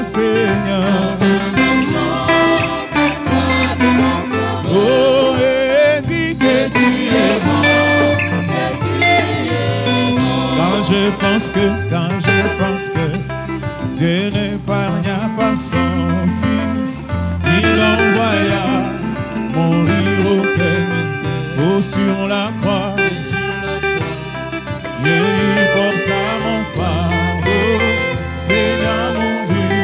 grand Seigneur. Oh, et dis que tu es grand, quand je pense que Dieu n'épargna pas son Fils, il envoya mourir au cœur, sur la croix. Dieu lui porta mon fardeau, Seigneur mourut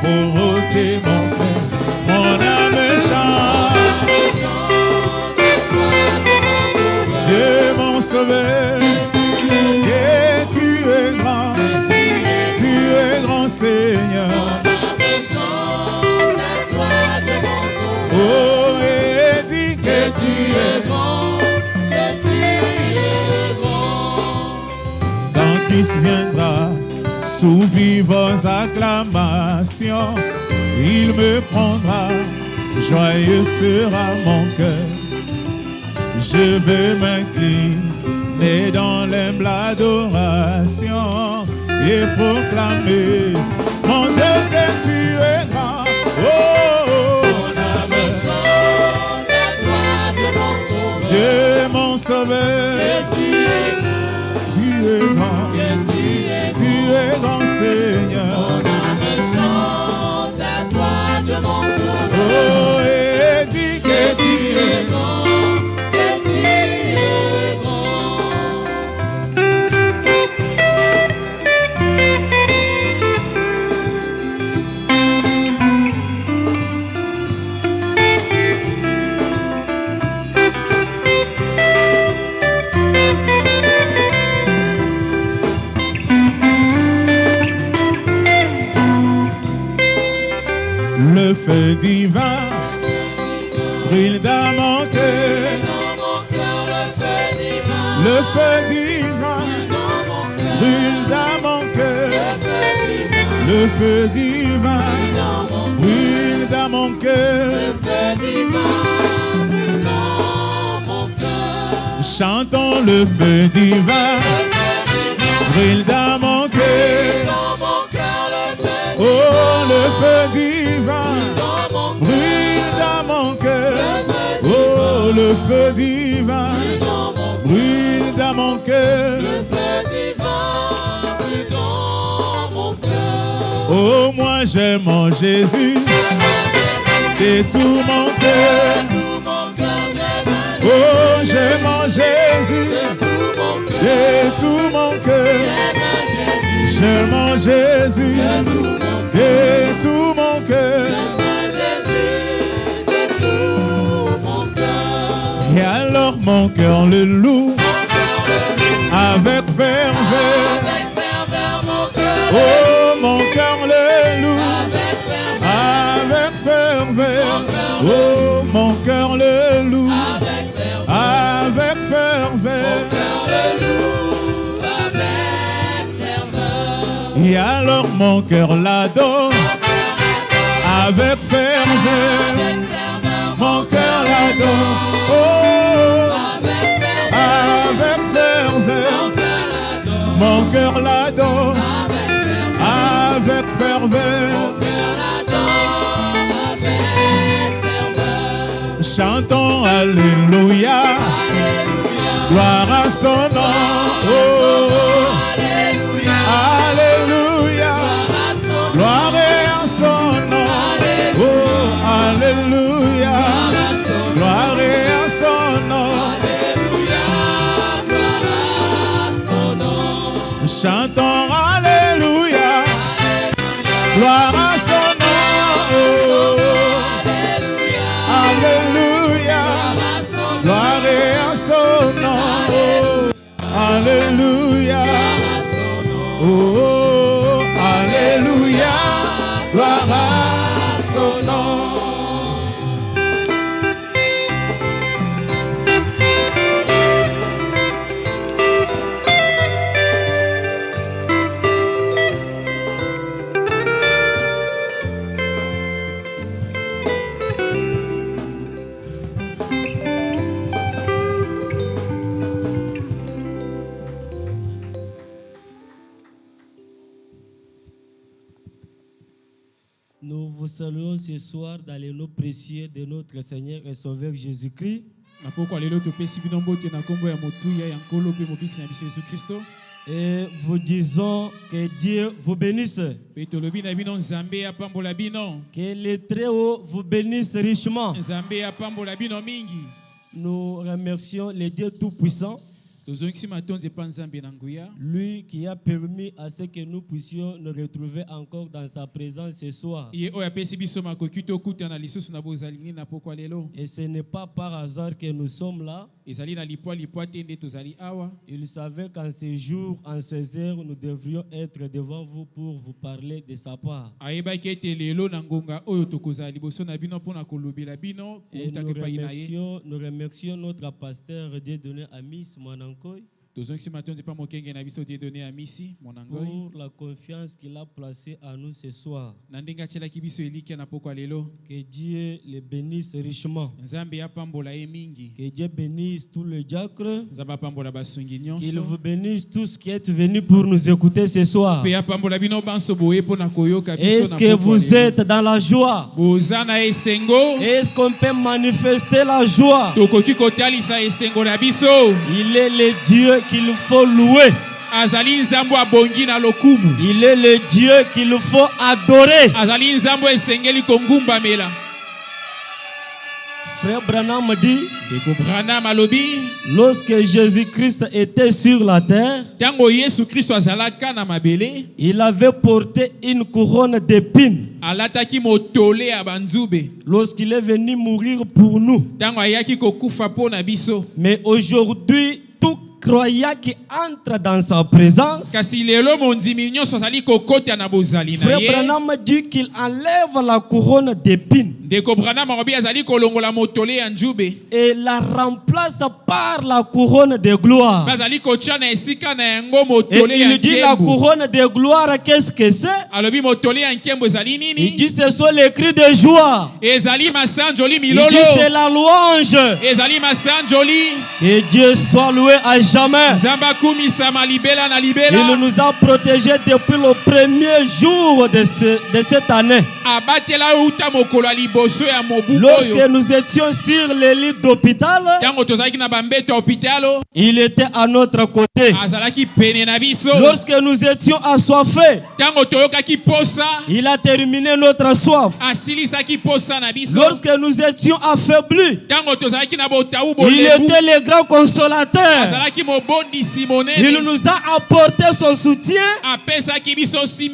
pour ôter mon péché. Mon âme chante, Dieu mon sauveur, et tu es grand, Seigneur. Oh, et dis que tu es grand, quand Christ viendra sous vives acclamations, il me prendra, joyeux sera mon cœur. Je veux m'incliner dans l'humble adoration et proclamer, mon Dieu, que tu es grand. Oh, mon âme chante à toi, Dieu mon sauveur. Tu es grand, Seigneur. Mon âme chante à toi, Dieu mon sauveur. Oh, et dis que tu es grand, que tu es grand. Le feu divin brûle dans mon cœur. Le feu divin brûle dans mon cœur. Le feu divin brûle dans mon cœur. Chantons le feu divin brûle dans mon cœur. Oh, le feu divin brûle dans mon cœur. Oh, le feu divin brûle dans mon cœur. Oh, moi j'aime mon Jésus de tout mon cœur. Oh, j'aime mon Jésus de tout mon cœur. J'aime mon Jésus de tout mon cœur. Et alors mon cœur le loue avec ferveur. Oh, mon cœur le loue avec ferveur. Oh, mon cœur le loue avec ferveur. Et alors mon cœur l'adore avec ferveur. Mon cœur l'adore, oh, avec ferveur. Mon cœur l'adore avec ferveur. Chantons Alléluia, gloire à son nom. Oh, Alléluia, gloire à son nom. Oh, Alléluia, gloire à son nom. Chantons Alléluia, gloire à son nom. Oh, Alléluia, gloire à son nom. Alléluia, oh, Alléluia, gloire à son nom. Nous vous saluons ce soir dans les noms précieux de notre Seigneur et Sauveur Jésus-Christ. Et vous disons que Dieu vous bénisse. Que le Très-Haut vous bénisse richement. Nous remercions le Dieu Tout-Puissant, lui qui a permis à ce que nous puissions nous retrouver encore dans sa présence ce soir. Et ce n'est pas par hasard que nous sommes là. Il savait qu'en ces jours, en ces heures, nous devrions être devant vous pour vous parler de sa part. Et nous remercions notre pasteur Dieudonné Amis Mwanankoy pour la confiance qu'il a placée en nous ce soir. Que Dieu les bénisse richement. Que Dieu bénisse tous les diacres. Qu'il vous bénisse tous qui êtes venus pour nous écouter ce soir. Est-ce que vous êtes dans la joie? Est-ce qu'on peut manifester la joie? Il est le Dieu qu'il faut louer. Il est le Dieu qu'il faut adorer. Frère Branham dit, lorsque Jésus-Christ était sur la terre, il avait porté une couronne d'épines. Lorsqu'il est venu mourir pour nous. Mais aujourd'hui, tout croyant qui entre dans sa présence, Frère Branham dit qu'il enlève la couronne d'épines et la remplace par la couronne de gloire. Et il dit la couronne de gloire, qu'est-ce que c'est? Il dit ce sont les cris de joie. Il dit c'est la louange. Et Dieu soit loué à jamais. Il nous a protégés depuis le premier jour de cette année. Lorsque nous étions sur les lits d'hôpital, il était à notre côté. Lorsque nous étions assoiffés, il a terminé notre soif. Lorsque nous étions affaiblis, il était le grand consolateur. Il nous a apporté son soutien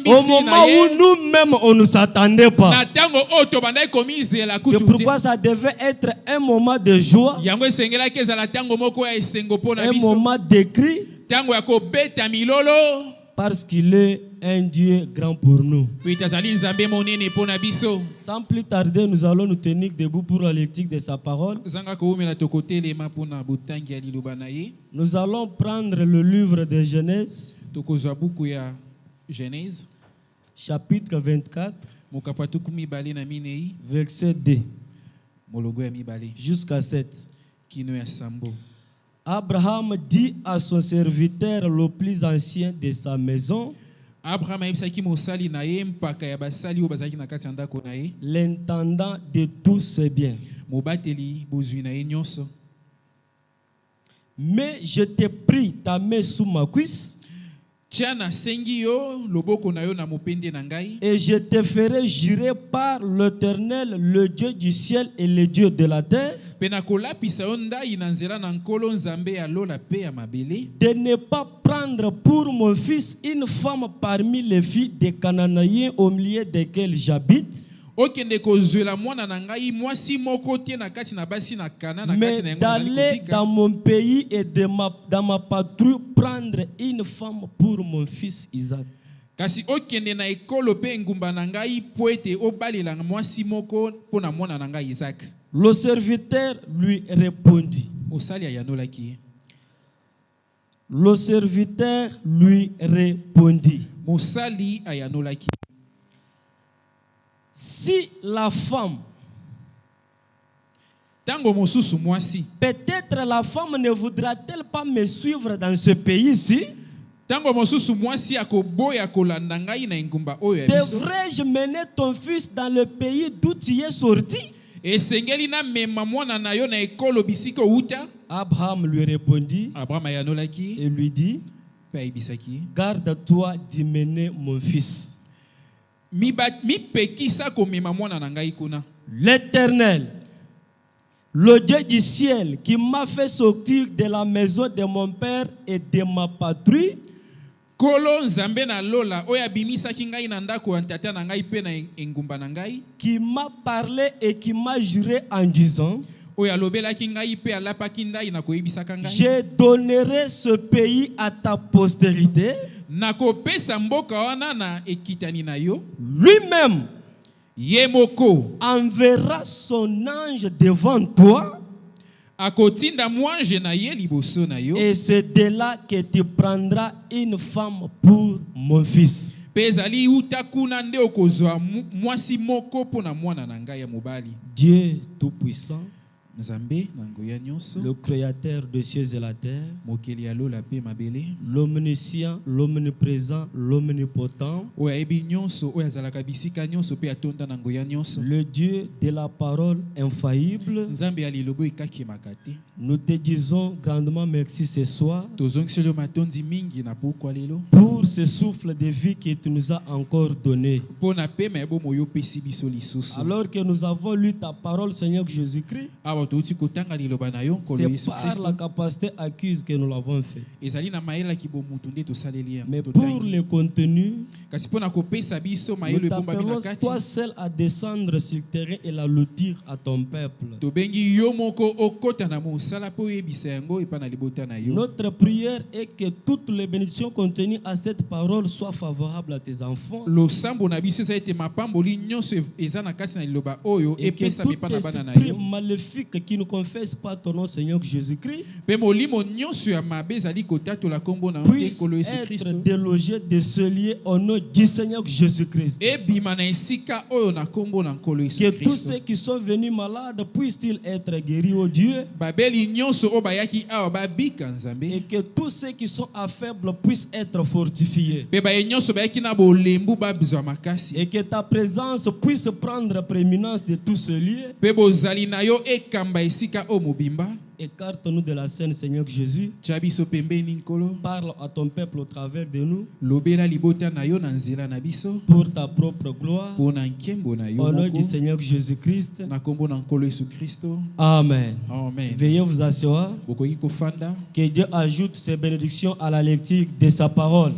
au moment où nous-mêmes on ne s'attendait pas. C'est pourquoi ça devait être un moment de joie, un moment de cri, parce qu'il est un Dieu grand pour nous. Sans plus tarder, nous allons nous tenir debout pour la lecture de sa parole. Nous allons prendre le livre de Genèse, chapitre 24, verset 2 jusqu'à 7. Abraham dit à son serviteur le plus ancien de sa maison, l'intendant de tous ses biens, mais je te prie, ta main sous ma cuisse, et je te ferai jurer par l'Éternel, le Dieu du ciel et le Dieu de la terre, de ne pas prendre pour mon fils une femme parmi les filles des Cananéens au milieu desquels j'habite, mais d'aller dans mon pays et dans ma patrie prendre une femme pour mon fils Isaac. Le serviteur lui répondit. Le serviteur lui répondit. Si la femme, peut-être la femme ne voudra-t-elle pas me suivre dans ce pays-ci? Devrais-je mener ton fils dans le pays d'où tu es sorti? Abraham lui répondit et lui dit, garde-toi d'y mener mon fils. L'Éternel, le Dieu du ciel qui m'a fait sortir de la maison de mon père et de ma patrie, qui m'a parlé et qui m'a juré en disant, je donnerai ce pays à ta postérité. Lui-même enverra son ange devant toi, et c'est de là que tu prendras une femme pour mon fils. Dieu Tout-Puissant, le créateur des cieux et la terre, l'omniscient, l'omniprésent, l'omnipotent, le Dieu de la parole infaillible, nous te disons grandement merci ce soir pour ce souffle de vie que tu nous as encore donné. Alors que nous avons lu ta parole, Seigneur Jésus-Christ, c'est par la capacité acquise que nous l'avons fait. Mais pour le contenu, nous t'appelons toi seul à descendre sur le terrain et la lotir à ton peuple. Notre prière est que toutes les bénédictions contenues à cette parole soient favorables à tes enfants. Et que tout esprit maléfique qui ne confesse pas ton nom, Seigneur Jésus-Christ, puisse être délogé de ce lieu au nom du Seigneur Jésus-Christ. Que tous ceux qui sont venus malades puissent-ils être guéris, au Dieu. Et que tous ceux qui sont affaibles puissent être fortifiés. Et que ta présence puisse prendre prééminence de tout ce lieu. Écarte-nous de la scène, Seigneur Jésus. Parle à ton peuple au travers de nous. Pour ta propre gloire. Au nom du Seigneur Jésus-Christ. Amen. Veuillez vous asseoir. Que Dieu ajoute ses bénédictions à la lecture de sa parole.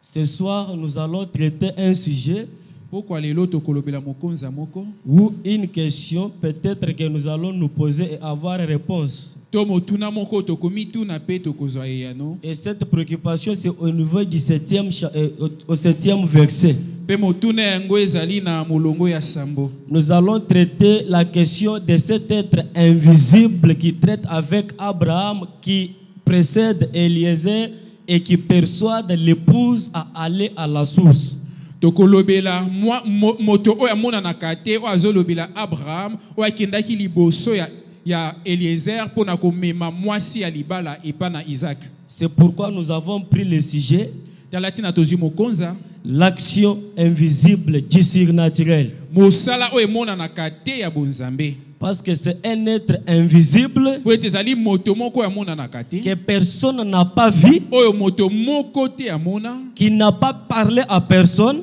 Ce soir, nous allons traiter un sujet ou une question peut-être que nous allons nous poser et avoir réponse. Et cette préoccupation, c'est au niveau du 7e verset. Nous allons traiter la question de cet être invisible qui traite avec Abraham, qui précède Eliezer et qui persuade l'épouse à aller à la source. Tokolobela moto oya mona nakate o azolobela Abraham o akendaki liboso ya Eliezer pona komema mwasi ya libala epana Isaac. C'est pourquoi nous avons pris le sujet l'action invisible du surnaturel. Mosala o emona nakate ya bonzambe. Parce que c'est un être invisible que personne n'a pas vu, qui n'a pas parlé à personne,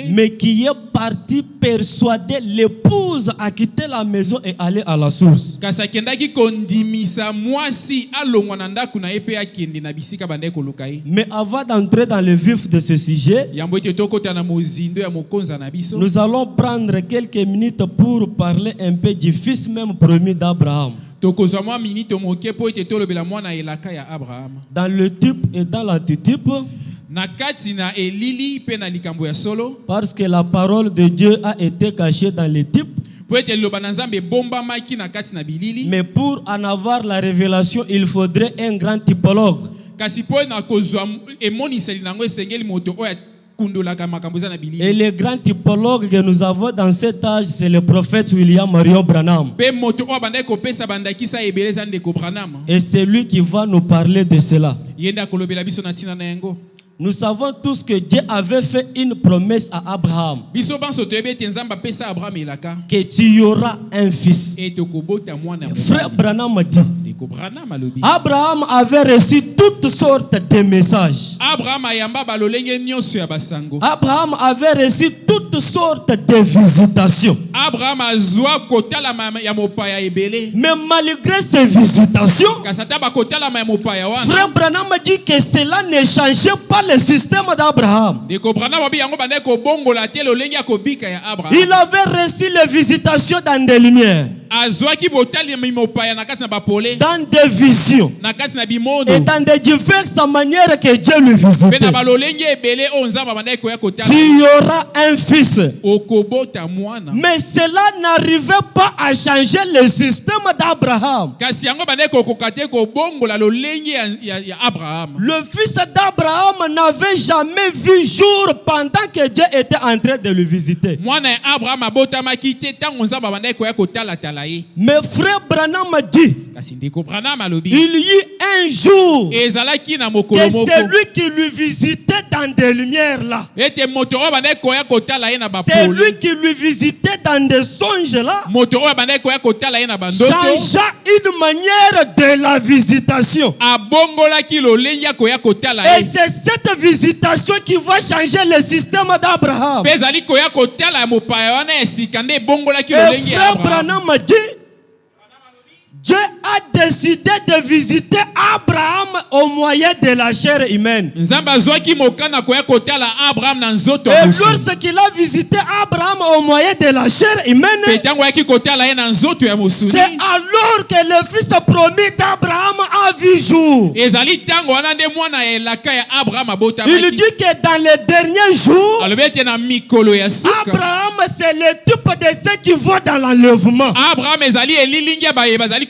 mais qui est parti persuader l'épouse à quitter la maison et aller à la source. Mais avant d'entrer dans le vif de ce sujet, nous allons prendre quelques minutes pour parler un peu du fils même promis d'Abraham. Dans le type et dans l'antitype, parce que la parole de Dieu a été cachée dans les types. Mais pour en avoir la révélation, il faudrait un grand typologue. Et le grand typologue que nous avons dans cet âge, c'est le prophète William Marion Branham. Et c'est lui qui va nous parler de cela. Nous savons tous que Dieu avait fait une promesse à Abraham. Que tu auras un fils. Frère Branham dit, Abraham avait reçu toutes sortes de messages. Abraham avait reçu toutes sortes de visitations. Mais malgré ces visitations, Frère Branham dit que cela ne changeait pas le système d'Abraham. Il avait reçu les visitations dans des lumières, dans des visions et dans des diverses manières que Dieu lui visitait. Tu auras un fils. Mais cela n'arrivait pas à changer le système d'Abraham. Le fils d'Abraham n'avait jamais vu jour pendant que Dieu était en train de le visiter. Mais frère Branham dit, il y eut un jour que celui qui lui visitait dans des lumières là, celui qui lui visitait dans des songes là, changea une manière de la visitation. Et c'est cette visitation qui va changer le système d'Abraham. Et frère Branham dit, Dieu a décidé de visiter Abraham au moyen de la chair humaine. Et lorsqu'il a visité Abraham au moyen de la chair humaine, c'est alors que le fils promis d'Abraham a vu jour. Il dit que dans les derniers jours, Abraham c'est le type de ceux qui vont dans l'enlèvement.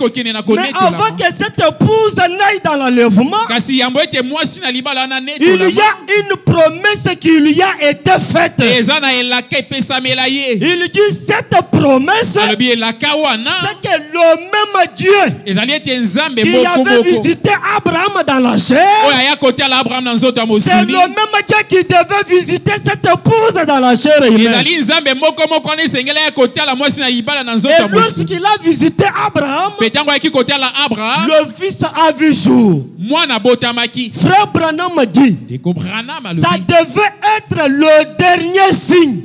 Mais avant que cette épouse n'aille dans l'enlèvement, il y a une promesse qui lui a été faite. Il dit cette promesse, c'est que le même Dieu qui avait visité Abraham dans la chair, c'est le même Dieu qui devait visiter cette épouse dans la chair humaine. Et lorsqu'il a visité Abraham, le fils a vu jour. Frère Branham dit, ça devait être le dernier signe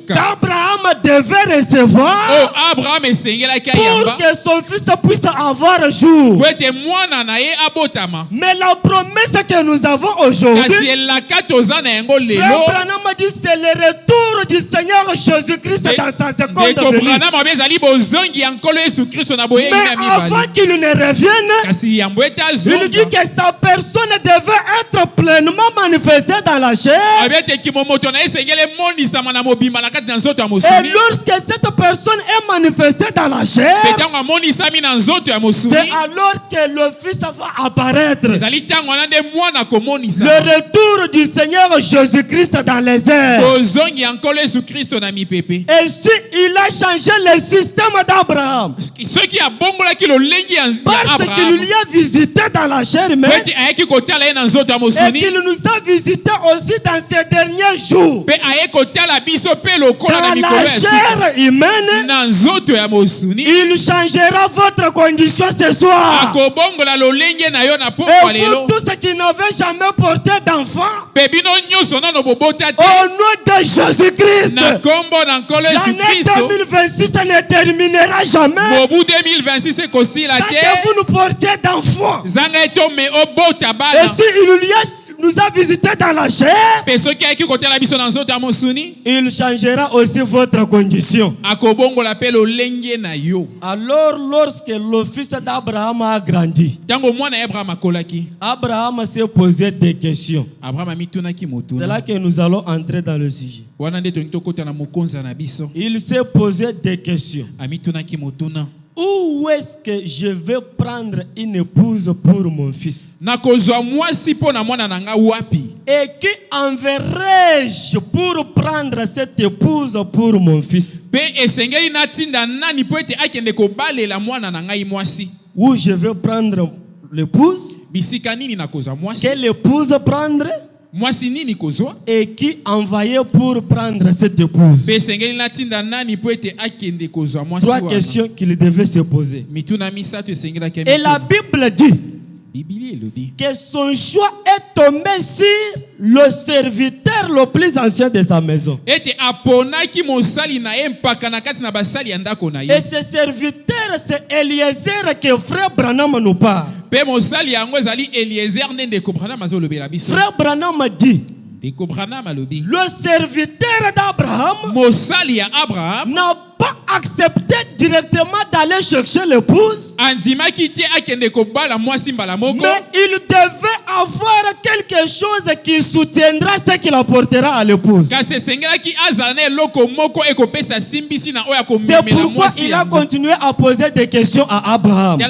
qu'Abraham devait recevoir pour que son fils puisse avoir jour. Mais la promesse que nous avons aujourd'hui, Frère Branham dit, c'est le retour du Seigneur Jésus-Christ dans sa seconde venue. Mais avant qu'il ne revienne, il dit que sa personne devait être pleinement manifestée dans la chair. Et lorsque cette personne est manifestée dans la chair, c'est alors que le Fils va apparaître. Le retour du Seigneur Jésus-Christ dans les airs. Et si il a changé le système d'Abraham, parce qu'il lui a visité dans la chair humaine, et qu'il nous a visité aussi dans ces derniers jours dans la chair humaine, il changera votre condition ce soir. Et pour tous ceux qui n'avaient jamais porté d'enfant, au nom de Jésus-Christ, l'année 2026 ne terminera jamais. Tant que vous nous portiez d'enfants. Et si nous a visité dans la chair, il changera aussi votre condition. Alors lorsque le fils d'Abraham a grandi, Abraham s'est posé des questions. C'est là que nous allons entrer dans le sujet. Il s'est posé des questions. Où est-ce que je vais prendre une épouse pour mon fils? Et qui enverrai-je pour prendre cette épouse pour mon fils? Où je vais prendre l'épouse? Quelle épouse prendre? Et qui envoyé pour prendre cette épouse? Trois questions qu'il devait se poser. Et la Bible dit que son choix est tombé sur le serviteur le plus ancien de sa maison. Et ce serviteur, c'est Eliezer que frère Branham nous parle. Frère Branham dit, le serviteur d'Abraham n'a pas accepté directement d'aller chercher l'épouse, mais il devait avoir quelque chose qui soutiendra ce qu'il apportera à l'épouse. C'est pourquoi il a continué à poser des questions à Abraham. Mais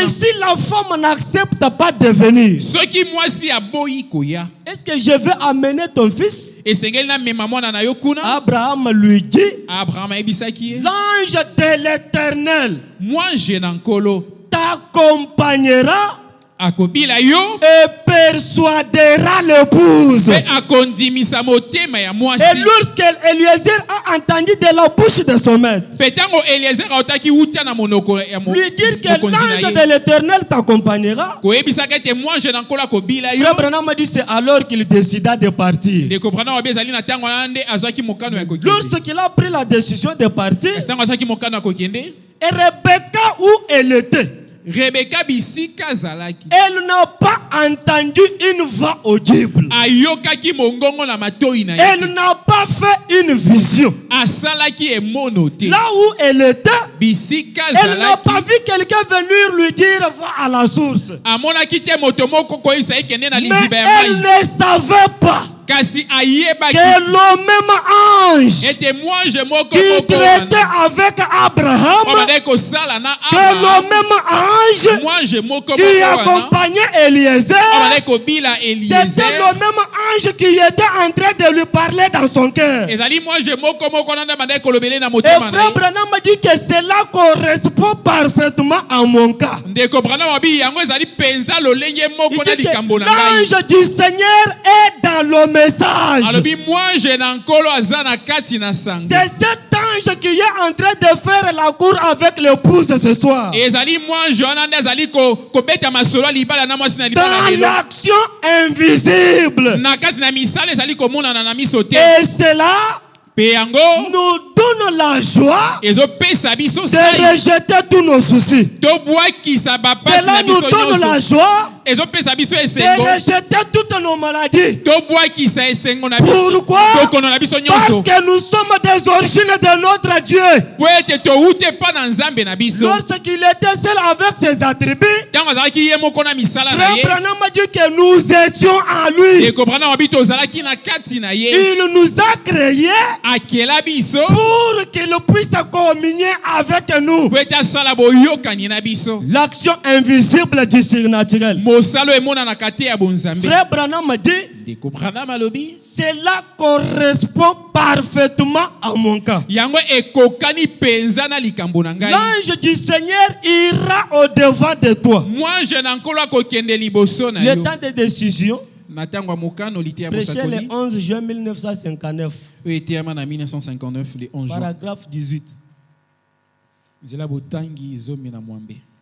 si la femme n'accepte pas de venir, est-ce que je vais amener ton fils? Abraham lui dit, l'ange de l'Éternel t'accompagnera et persuadera l'épouse. Et lorsque Eliezer a entendu de la bouche de son maître lui dire que l'ange de l'Éternel t'accompagnera, Abraham dit c'est alors qu'il décida de partir. Lorsqu'il a pris la décision de partir, et Rebecca, où elle était, elle n'a pas entendu une voix audible. Elle n'a pas fait une vision. Là où elle était, elle n'a pas vu quelqu'un venir lui dire va à la source. Mais elle ne savait pas que le même ange qui traitait avec Abraham, que le même ange qui accompagnait Eliezer, c'était le même ange qui était en train de lui parler dans son cœur. Et frère Branham m'a dit que cela correspond parfaitement à mon cas. Il dit que l'ange du Seigneur est dans le message. C'est cet ange qui est en train de faire la cour avec l'épouse ce soir. Dans l'action invisible. Et cela nous donne la joie de rejeter tous nos soucis. Cela nous donne la joie de rejeter toutes nos maladies. Pourquoi? Parce que nous sommes des origines de notre Dieu. Lorsqu'il était seul avec ses attributs, Frère Branham a dit que nous étions à lui. Il nous a créés pour qu'il puisse communier avec nous. L'action invisible du surnaturel. Frère Branham a dit, cela correspond parfaitement à mon cas. L'ange du Seigneur ira au-devant de toi. Le temps de décision, prêché le 11 juin 1959. Paragraphe 18.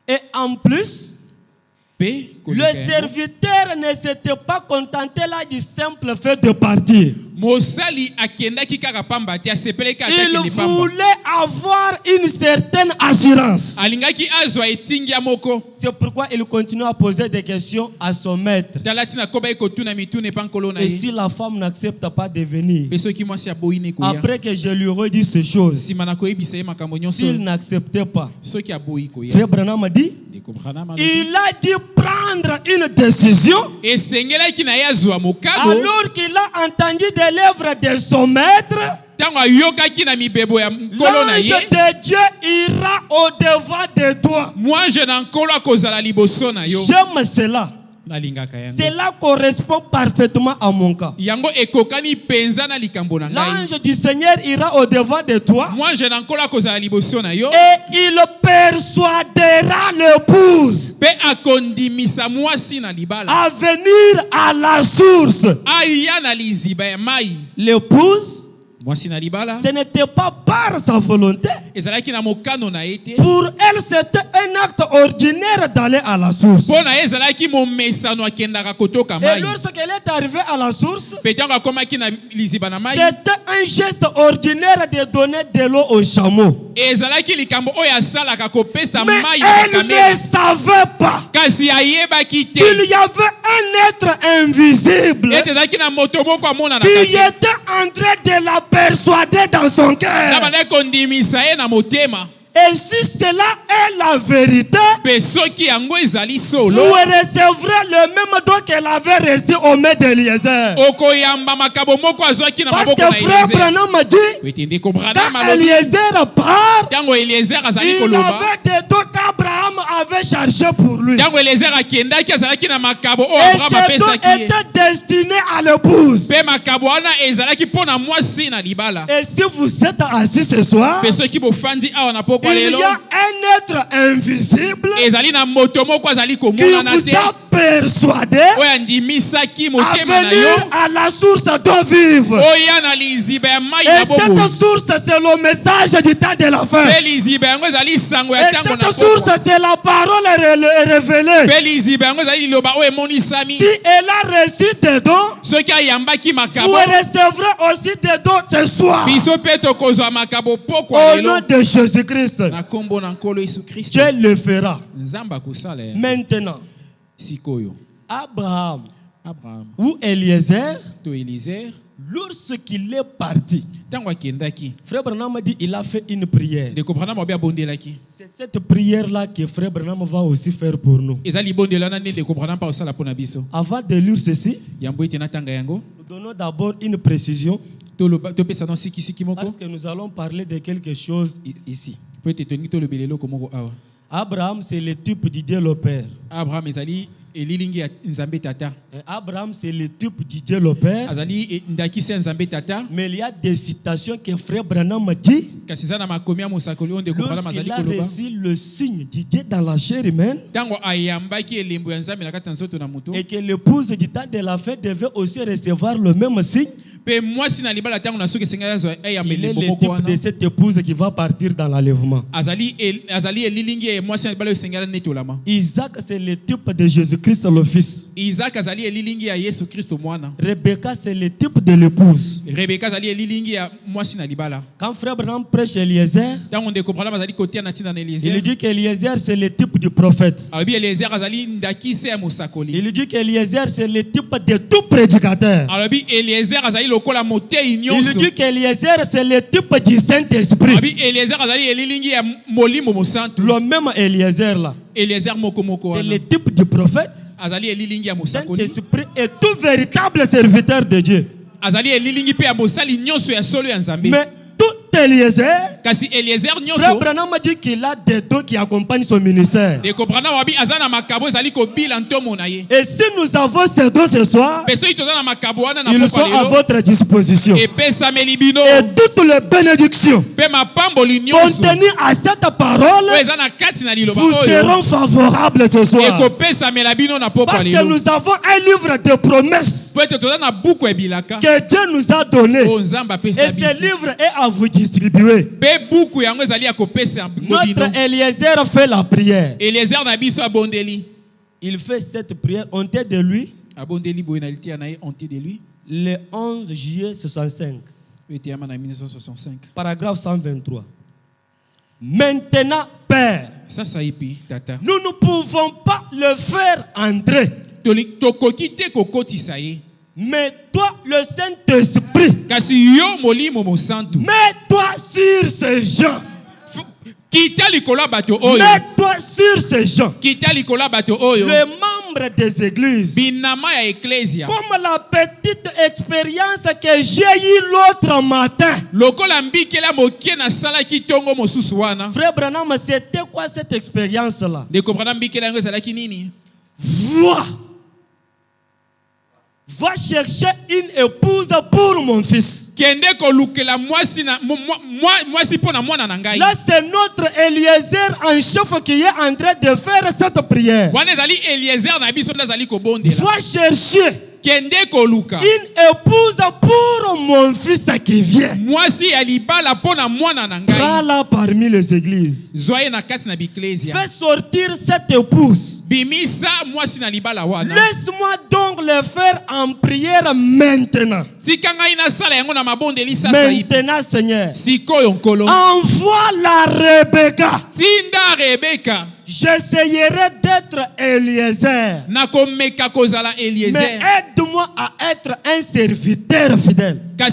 Et en plus, le serviteur ne s'était pas contenté là du simple fait de partir. Il voulait avoir une certaine assurance. C'est pourquoi il continue à poser des questions à son maître. Et si la femme n'accepte pas de venir, après que je lui ai dit ces choses, s'il n'acceptait pas, Frère Branham a dit, il a dû prendre une décision alors qu'il a entendu des lèvres de son maître. L'ange de Dieu ira au-devant de toi. J'aime cela. Cela correspond parfaitement à mon cas. Yango ekokani penza na likambo na ngai. L'ange du Seigneur ira au devant de toi. Moi je n'ankola kozala liboso na yo. Et il persuadera l'épouse Pe akondimisa mwasi na libala. à venir à la source. Aya na liziba ya mai. L'épouse, Mwasi na libala. ce n'était pas par sa volonté. Ezalaki na mokano na ete. Pour elle, c'était un acte ordinaire d'aller à la source. Pona ezalaki momesano akendaka kotoka Et mai. lorsqu'elle est arrivée à la source, Petango akomaki na liziba na mai. c'était un geste ordinaire de donner de l'eau au chameau. Ezalaki likambo oyo asalaka kopesa Mais mai elle na ne kamera. savait pas Kasi ayebaki te. qu'il y avait un être invisible Ete ezalaki na moto moko amona na qui kati. était en train de la persuader dans son Na cœur. banda kondimisa ye na motema. Et si cela est la vérité, Pe soki yango ezali vous solo. recevrez le même don qu'elle avait reçu au maître d'Eliezer. Okoyamba makabo moko azwaki na Parce maboko que na frère Eliezer. Branham m'a dit, Wete ndeko Branham quand alobi. Eliezer part, Tango Eliezer azali il koloba. avait des dons qu'Abraham avait chargés pour lui. Tango Eliezer akendaki azalaki na makabo oyo Et Abraham ces dons apesaki ye. étaient destinés à l'épouse. Pe makabo wana ezalaki mpona mwasi na libala. Et si vous êtes assis ce soir, Pe soki bofandi awa na pokwa il lelo. y a un être invisible Ezali na moto moko azali qui komona na vous te. a persuadé Oyo andimisaki à motema na venir yo. à la source d'eau vive. Oya na liziba ya mai Et na bobo. cette source, c'est le message du temps de la fin. Pe liziba yango ezali sango Et ya tango na cette source, pokwa. c'est la parole révélée. Pe liziba yango ezali liloba oyo emonisami. Si elle a reçu des dons, Soki ayambaki vous makabo. recevrez aussi des dons ce soir. Biso pe tokozwa makabo pokwa Au lelo. nom de Jésus-Christ, Na kombo na nkolo Yesu Kristo. Dieu le fera. Nzamba kosala ya. Maintenant, Sikoyo. Abraham Abraham ou Eliezer, to Eliezer. lorsqu'il est parti, Tango akendaki. Frère Branham a dit il a fait une prière. Ndeko Branham obi abondelaki. C'est cette prière-là que Frère Branham va aussi faire pour nous. Ezali bondelana nde ndeko Branham pa osala pona biso. Avant de lire ceci, Yambo ete na tanga yango. nous donnons d'abord une précision Topesa na siki moko. parce que nous allons parler de quelque chose ici. Po ete tongi tolobelelo komoko awa. Abraham, c'est le type du Dieu le Père. Abraham ezali elilingi ya Nzambe tata. Abraham, c'est le type du Dieu le Père. Azali ndakisi ya Nzambe tata. Mais il y a des citations que Frère Branham dit. Kasi za na makomi ya mosakoli oyo ndeko Branham azali Lorsqu'il a koloba. reçu le signe du Dieu dans la chair humaine Tango ayambaki elembo ya Nzambe na kati ya nzoto na moto. et que l'épouse du temps de la fête devait aussi recevoir le même signe, Pe mwasi na libala tango na soki esenga azwa eyamba il est elembo le moko type wana. de cette épouse qui va partir dans l'enlèvement. Azali elilingi ya mwasi na libala oyo esengela netolama. Isaac, c'est le type de Jésus-Christ, le Fils. Isaac azali elilingi ya Yesu Kristo mwana. Rebecca, c'est le type de l'épouse. Rebeka azali elilingi ya mwasi na libala. Quand Frère Branham prêche Eliezer, Tango ndeko Branham azali kotia na tina na il Eliezer. dit qu'Eliezer, c'est le type du prophète. Alobi Eliezer azali ndakise ya mosakoli. Il dit qu'Eliezer, c'est le type de tout prédicateur. Alobi Eliezer azali lokola motei Il nyonso. dit qu'Eliezer, c'est le type du Saint-Esprit. Alobi Eliezer azali elilingi ya molimo mosantu. Le même Eliezer là, Eliezer moko moko c'est wana. le type du prophète. Azali elilingi ya mosakoli. Saint-Esprit est tout véritable serviteur de Dieu. Azali elilingi pe ya mosali nyonso ya solo ya Nzambe. Mais tout Eliezer, Kasi Eliezer Frère nyonso. Branham a dit qu'il a des dons qui accompagnent son ministère. Ndeko Branham wabi azana makabo ezali kobila ntomo na ye. Et si nous avons ces dons ce soir, Peso itoza na makabo wana na ils sont pokwa à lelo. votre disposition. Epesameli bino. Et toutes les bénédictions Pe mapamboli nyonso. contenues à cette parole Oyo eza na kati na liloba vous oyo. seront favorables ce soir. Ekopesamela bino na pokwa Parce que lelo. nous avons un livre de promesses Po ete toza na buku ebilaka. que Dieu nous a donné. O Nzambe Et apesa ce biso. livre est à vous distribuer. Pe buku yango ezali ya kopesa bino. Notre Eliezer fait la prière. Eliezer na biso abondeli. Il fait cette prière. On était de lui Abondeli boye na litia na ye honte de lui. le 11 juillet 65. Ete yama na 1965. Paragraphe 123. Maintenant, Père, Sasa ipi tata. nous ne pouvons pas le faire entrer. Tokoki te kokotisa ye. Mais toi, le Saint-Esprit, Kasi yo molimo mosantu. mets-toi sur ces gens. Kita likolo bato oyo. Mets-toi sur ces gens. Kita likolo bato oyo. Les membres des églises. Binama ya ecclesia. Comme la petite expérience que j'ai eue l'autre matin. Lokola mbikela mokie na sala kitongo mosusu wana. Frère Branham, c'était quoi cette expérience-là? De comprendre mbikela ngo ezalaki nini? Vois Va chercher une épouse pour mon fils. Là, c'est notre Eliezer en chef qui est en train de faire cette prière. Va chercher une épouse pour mon fils qui vient. Prends-la parmi les églises. Fais sortir cette épouse. Laisse-moi donc le faire en prière maintenant. Maintenant, Seigneur. Envoie la Rebecca. J'essayerai d'être Eliezer. Mais aide-moi à être un serviteur fidèle. Et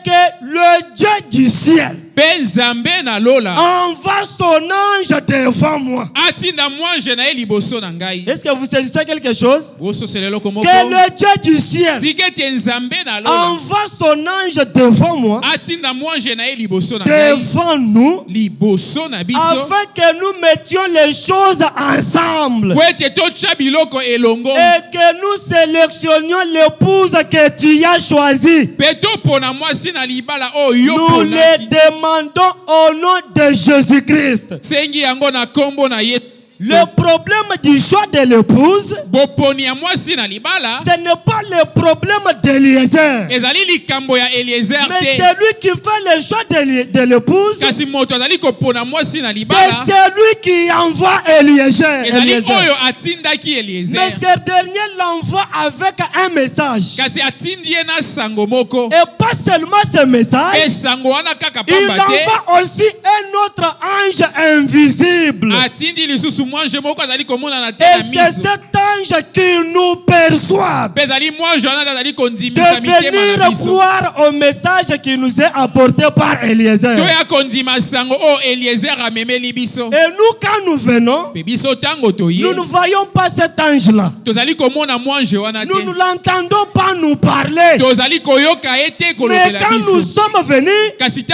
que le Dieu du ciel envoie son ange devant moi. Est-ce que vous saisissez quelque chose? Que le Dieu du ciel envoie son ange devant moi, devant nous, afin que nous mettions les choses ensemble et que nous sélectionnions l'épouse que tu as choisie. Nous les demandons au nom de Jésus-Christ. Le problème du choix de l'épouse, ce n'est pas le problème d'Eliezer, mais celui qui fait le choix de l'épouse, c'est celui qui envoie Eliezer. Mais ce dernier l'envoie avec un message. Et pas seulement ce message, il envoie aussi un autre ange invisible. Et c'est cet ange qui nous perçoit de venir croire au message qui nous est apporté par Eliezer. Et nous, quand nous venons, nous ne voyons pas cet ange-là. Nous ne l'entendons pas nous parler. Mais quand nous sommes venus, c'est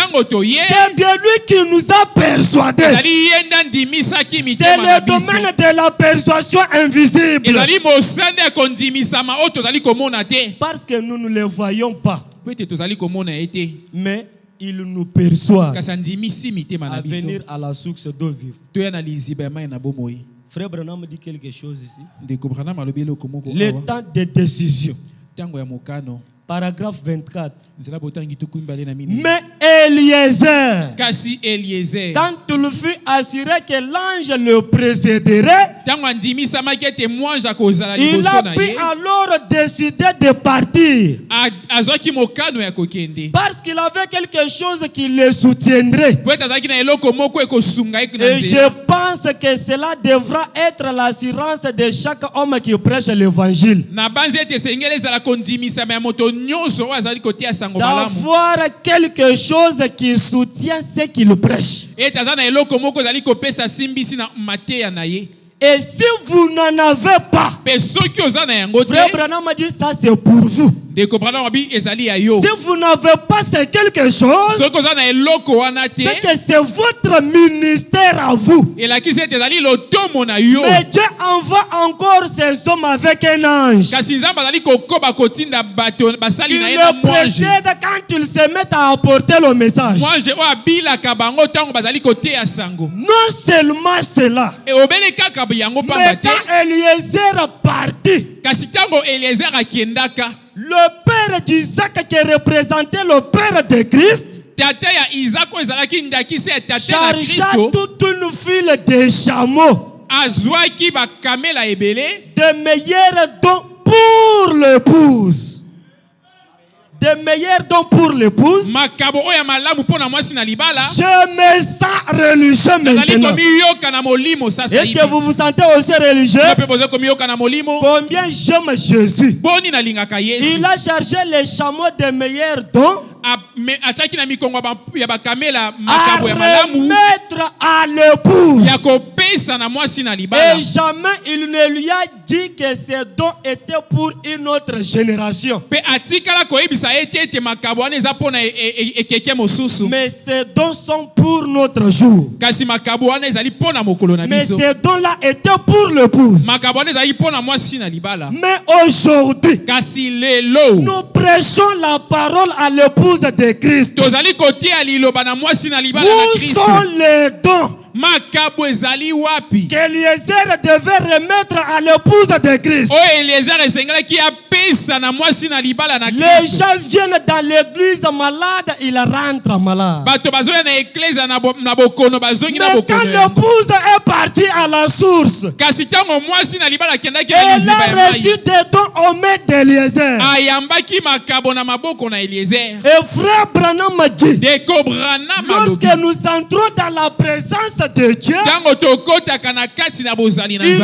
bien lui qui nous a persuadés. C'est le domaine de la persuasion invisible. Parce que nous ne les voyons pas. Mais il nous perçoit à venir à la source d'eau vive. Frère Branham me dit quelque chose ici. Le temps de décision. Paragraphe 24. Mais Eliezer, quand il fut assuré que l'ange le précéderait, il a pu alors décider de partir. Parce qu'il avait quelque chose qui le soutiendrait. Et je pense que cela devra être l'assurance de chaque homme qui prêche l'évangile. D'avoir quelque chose qui soutient ce qu'il prêche. Et si vous n'en avez pas, Frère Branham a dit ça c'est pour vous. Si vous n'avez pas c'est quelque chose, c'est que c'est votre ministère à vous. Mais Dieu envoie encore ces hommes avec un ange. Il le précède quand ils se mettent à apporter le message. Non seulement cela, mais quand Eliezer partit, le père d'Isaac qui représentait le père de Christ chargea toute une file de chameaux, de meilleurs dons pour l'épouse. De meilleurs dons pour l'épouse. Je me sens religieux maintenant. Est-ce que vous vous sentez aussi religieux? Combien j'aime Jésus? Il a chargé les chameaux de meilleurs dons à remettre à l'épouse Et jamais il ne lui a dit que ces dons étaient pour une autre génération. Mais ces dons sont pour notre jour. Mais ces dons-là étaient pour l'épouse. Mais aujourd'hui, nous prêchons la parole à l'épouse de Christ. Où sont les dons qu'Eliezer devait remettre à l'épouse de Christ? Les gens viennent dans l'église malade, ils rentrent malades. Mais quand l'épouse est partie à la source, elle a reçu des dons au maître d'Eliezer. Et frère Branham m'a dit, lorsque nous entrons dans la présence de Dieu,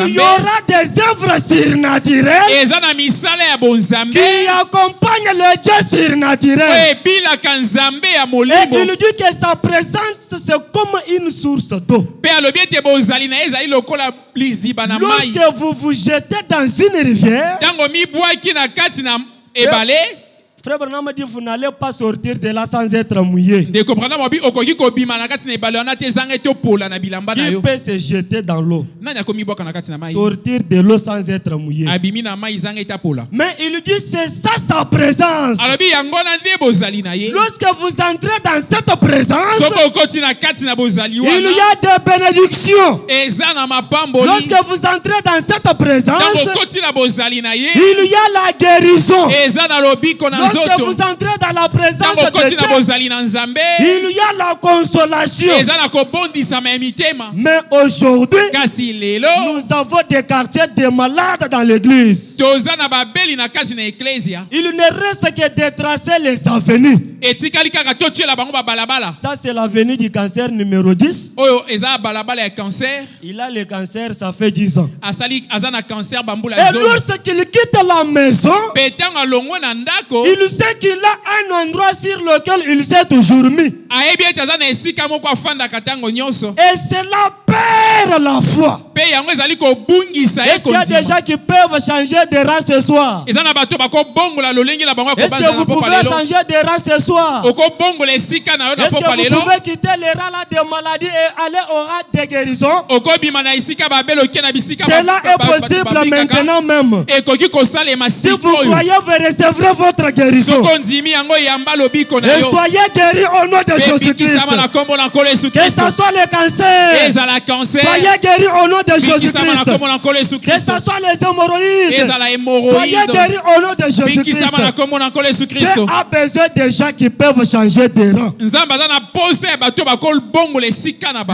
il y aura des œuvres surnaturelles qui accompagnent le Dieu surnaturel. Et il dit que sa présence c'est comme une source d'eau. Lorsque vous vous jetez dans une rivière, Frère Branham dit vous n'allez pas sortir de là sans être mouillé. Qui peut se jeter dans l'eau? Sortir de l'eau sans être mouillé. Mais il dit c'est ça sa présence. Lorsque vous entrez dans cette présence, il y a des bénédictions. Lorsque vous entrez dans cette présence, il y a la guérison. Lorsque vous entrez dans la présence de Dieu, il y a la consolation. Mais aujourd'hui, nous avons des quartiers de malades dans l'église. Il ne reste que de tracer les avenues. Ça c'est l'avenue du cancer numéro 10. Il a le cancer, ça fait 10 ans. Et lorsqu'il quitte la maison, il sait qu'il a un endroit sur lequel il s'est toujours mis. Et cela perd la foi. Est-ce qu'il y a des gens qui peuvent changer de race ce soir? Est-ce que vous pouvez changer de race ce soir? Est-ce que vous pouvez quitter les rangs de maladie et aller au rang de guérison? Cela est possible maintenant même. Si vous croyez, vous recevrez votre guérison. Et soyez guéris au nom de Jésus-Christ. Que ce soit le cancer, soyez guéris au nom de Jésus-Christ. Que ce soit les hémorroïdes, soyez guéris au nom de Jésus-Christ. Dieu a besoin de gens qui peuvent changer de rang.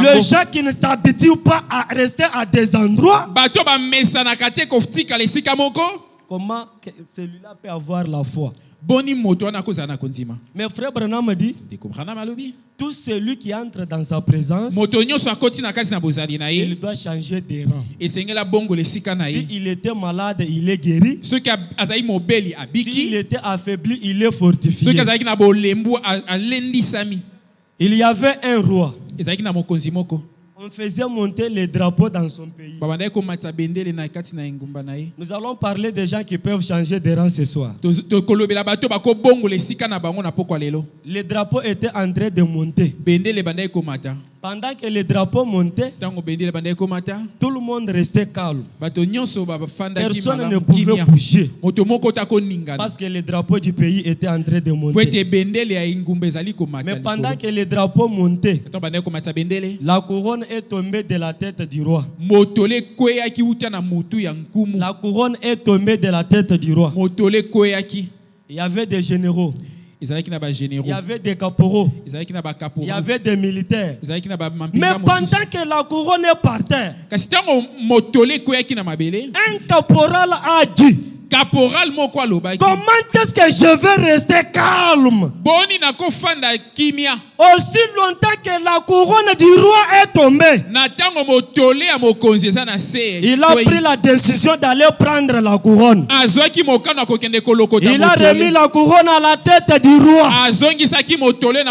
Les gens qui ne s'habituent pas à rester à des endroits. Comment celui-là peut avoir la foi? Mais frère Branham me dit, tout celui qui entre dans sa présence, il doit changer de rang. S'il était malade, il est guéri. S'il était affaibli, il est fortifié. Il y avait un roi. On faisait monter les drapeaux dans son pays. Nous allons parler des gens qui peuvent changer de rang ce soir. Les drapeaux étaient en train de monter. Pendant que les drapeaux montaient, tout le monde restait calme. Personne ne pouvait bouger. Parce que les drapeaux du pays étaient en train de monter. Mais pendant que les drapeaux montaient, la couronne est tombée de la tête du roi. La couronne est tombée de la tête du roi. Il y avait des généraux. Il y avait des caporaux. Il y avait des militaires. Mais pendant que la couronne est par terre, un caporal a dit, comment est-ce que je vais rester calme aussi longtemps que la couronne du roi est tombée? Il a pris la décision d'aller prendre la couronne. Il a remis la couronne à la tête du roi.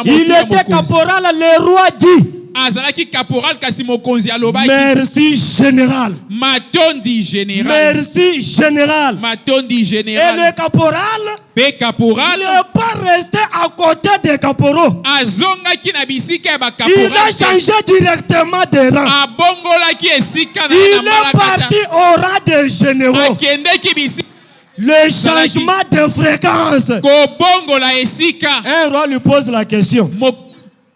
Il était caporal, le roi dit, azalaki caporal kasi mokonzi alobaki merci général. matondi général. Merci général. Matondi Et général. le caporal Pe caporal n'est pas resté à côté des caporaux. azongaki na bisika ya ba Il a caporal. changé directement de rang. Abongolaki esika na Il na est parti malakata. au rang des généraux. Akendeki bisika Le changement de fréquence. kobongola esika. Un roi lui pose la question.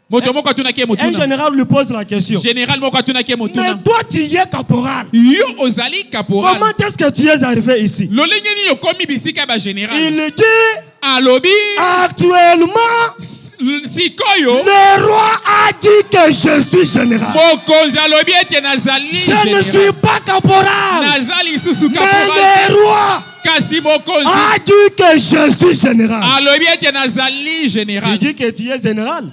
Moto moko atunaki ye Un motuna. général lui pose la question. Général moko atunaki ye Mais motuna. toi, tu es caporal. Yo ozali caporal. Comment est-ce que tu es arrivé ici? Lolenge nini okomi bisika ba général. Il dit Alobi actuellement, sikoyo le roi a dit que je suis général. mokonzi alobi ete nazali Je ne suis général. pas caporal. Nazali lisusu Mais caporal. le roi Kasi mokonzi a dit que je suis général. alobi ete nazali Tu général. dis que tu es général.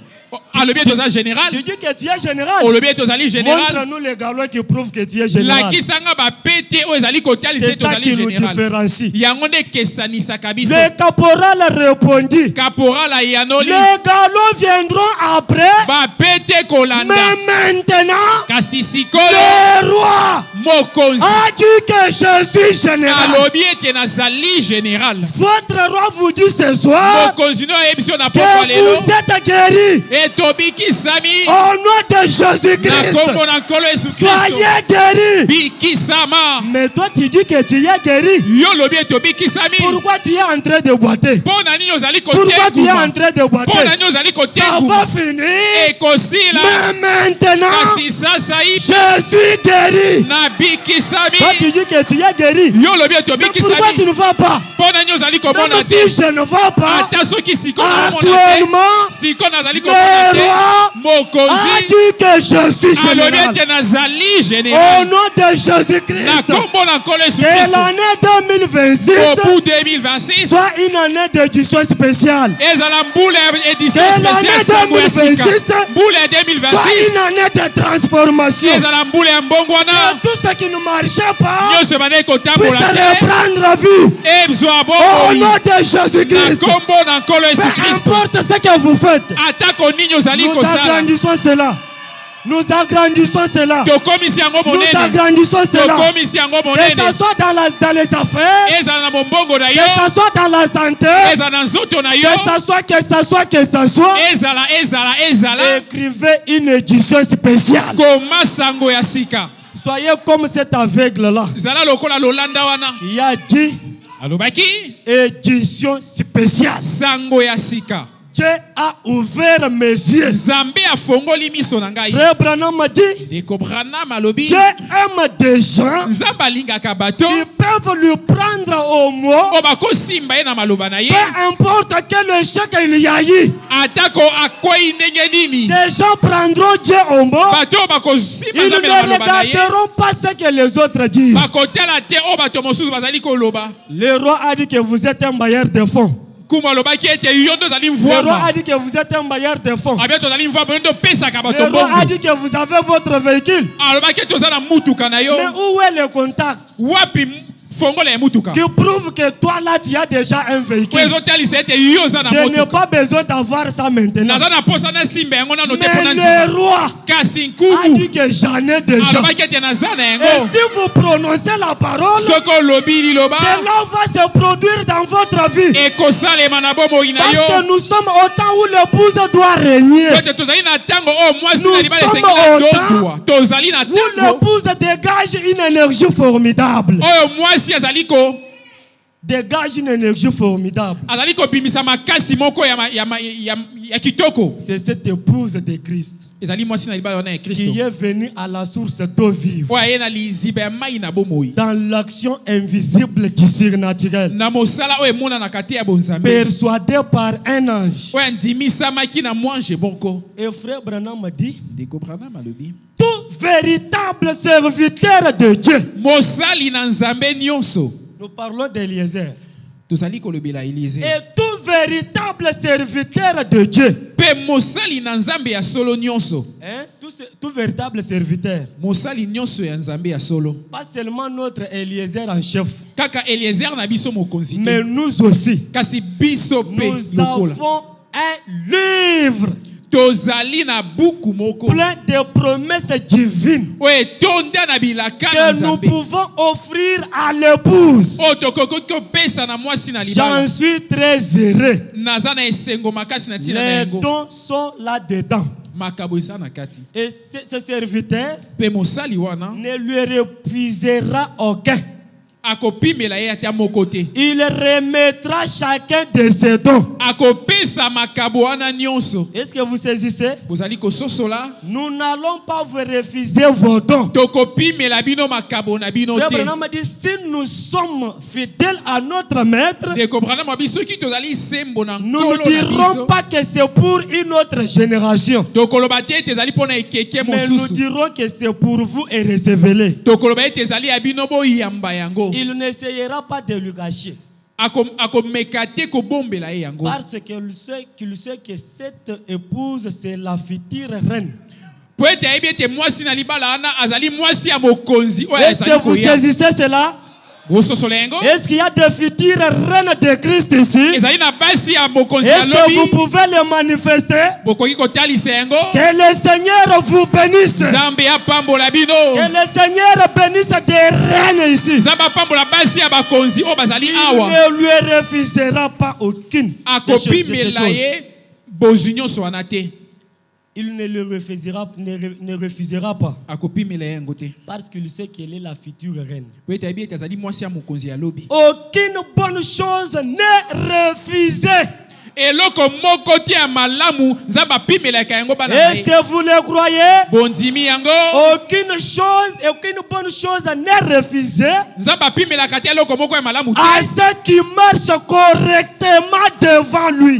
Alobi ete ozali général. Tu dis que tu es général. Olobi ete ozali général. Montre-nous les galons qui prouvent que tu es général. Lakisanga bapete oyo ezali kotialisa C'est ete ça ozali qui nous général. différencie. Yango nde ekesanisaka biso. Le caporal répondit, Caporal ayanoli les galons viendront après, bapete kolanda. mais maintenant, Kasi sikoyo le roi mokonzi a dit que je suis général. alobi ete nazali général. Votre roi vous dit ce soir Mokonzi no ayebi biso na que pokwa lelo vous êtes guéri etobikisami au nom de na Jésus-Christ. kombo na nkolo Yesu Kristo. Soyez guéri. Bikisama. Mais toi, tu dis que tu es guéri. Yo lobi etobikisami. Pourquoi tu es en train de boiter? Mpona nini ozali Pourquoi kotia tu es en nguma. train de boiter? Mpona nini ozali kotia Ça nguma. va finir. Ekosila. Mais maintenant, Kasi sasa hii je suis guéri. na bikisami. Toi, tu dis que tu es guéri. Yo lobi Mais pourquoi tu etobikisami. ne vas pas? Mpona nini ozali komona Même te. si je ne vais pas, Ata soki sikoyo komona te. actuellement, Siko nazali le komona te. roi a Mokonzi dit que je suis alobi général. ete nazali Au général. nom de Na Jésus-Christ, kombo na nkolo Yesu que Kristo. l'année 2026 Au 2026 soit une année d'édition spéciale. ezala mbula ya édition Que l'année spéciale sango ya sika. 2026 Mbula ya soit 2026 une année de transformation. ezala mbula ya mbongwana. Que tout ce qui ne marchait pas Nyonso ebandaki puisse kotambola te reprendre vie. ezwa Au bomoi nom de na Jésus-Christ, kombo na nkolo Yesu peu Kristo. importe ce que vous faites, atako nini ozali nous kosala agrandissons cela. Nous agrandissons cela. tokomisi yango Nous monene agrandissons cela. tokomisi yango Que monene ce soit dans les affaires, ezala na mombongo na que yo ce soit dans la santé, ezala na nzoto na yo que ce soit, ezala écrivez une édition spéciale. koma sango ya sika Soyez comme cet aveugle-là zala lokola lolanda wana qui a dit alobaki édition spéciale. sango ya sika. Dieu a ouvert mes yeux. Nzambe afongoli miso na ngai. Frère Branham m'a dit, Deko Branham alobi Dieu aime des gens Nzambe alingaka bato qui peuvent lui prendre au mot, o bakosimba ye na maloba na ye peu importe quel échec il y a eu. atako akwei ndenge nini Des gens prendront Dieu au mot. bato oyo bakosimba Ils Nzambe na ne maloba na ye regarderont pas ce que les autres disent. bakotala te oyo bato mosusu bazali koloba. Le roi a dit que vous êtes un bailleur de fonds. Kuma alobaki ete yo nde ozali Le roi mvwama a dit que vous êtes un bailleur de fonds. abia tozali mvwama yo nde opesaka bato Le roi a mbongo dit que vous avez votre véhicule. alobaki ete oza na mutuka na yo Mais où est le contact wapi fongola ya mutuka qui prouve que toi là tu as déjà un po véhicule? ezotalisa ete yo oza na Je n'ai motuka pas besoin d'avoir ça maintenant. naza na posa nasimba yango nano te Mais mpona le ndima roi kasi a nkumu dit que j'en ai déjà. alobaki ete naza na Et yango si vous prononcez la parole, soki olobi liloba cela va se produire dans votre vie. ekosalema na bomoi na Parce yo que nous sommes au temps où l'épouse doit régner. ete tozali na ntango oyo mwasi Nous na libala sommes esengeli au temps atozwa tozali na Où ntango l'épouse dégage une énergie formidable. oyo mwasi Dégage une énergie formidable. azali kobimisa makasi moko ya kitoko C'est cette épouse de Christ ezali mwasi na libala wana ya kristo qui est venue à la source d'eau vive. oyo aye na liziba ya mai na bomoi Dans l'action invisible du surnaturel. na mosala oyo emonanaka te ya bonzambe Persuadé par un ange. oyo andimisamaki na mwange moko. Et frère Branham m'a dit, Deko Branham alobi tout véritable serviteur de Dieu. mosali na nzambe nyonso Nous parlons d'Eliezer. tozali kolobela Eliezer Et tout véritable serviteur de Dieu. mpe mosali na nzambe ya solo nyonso Hein? Tout véritable serviteur. mosali nyonso ya nzambe ya solo Pas seulement notre Eliezer en chef. kaka Eliezer na biso mokonzi Mais te nous aussi. kasi biso mpe Nous lokola avons un livre plein de promesses divines que nous pouvons offrir à l'épouse. J'en suis très heureux. Les dons sont là-dedans. Et ce serviteur ne lui refusera aucun. Il remettra chacun de ses dons. Est-ce que vous saisissez? Nous n'allons pas vous refuser vos dons. Si nous sommes fidèles à notre maître, nous ne dirons pas que c'est pour une autre génération, mais nous dirons que c'est pour vous et recevez-les. Il n'essayera pas de lui cacher. Parce qu'il sait que cette épouse, c'est la future reine. Est-ce que vous saisissez cela? Est-ce qu'il y a des futures reines de Christ ici? Est-ce que vous pouvez le manifester? Que le Seigneur vous bénisse. Que le Seigneur bénisse des reines ici. Il ne lui refusera pas aucune de ces choses. Il ne le refusera pas. Parce qu'il sait qu'elle est la future reine. Aucune bonne chose n'est refusée. Est-ce que vous le croyez? Aucune bonne chose n'est refusée à ceux qui marchent correctement devant lui.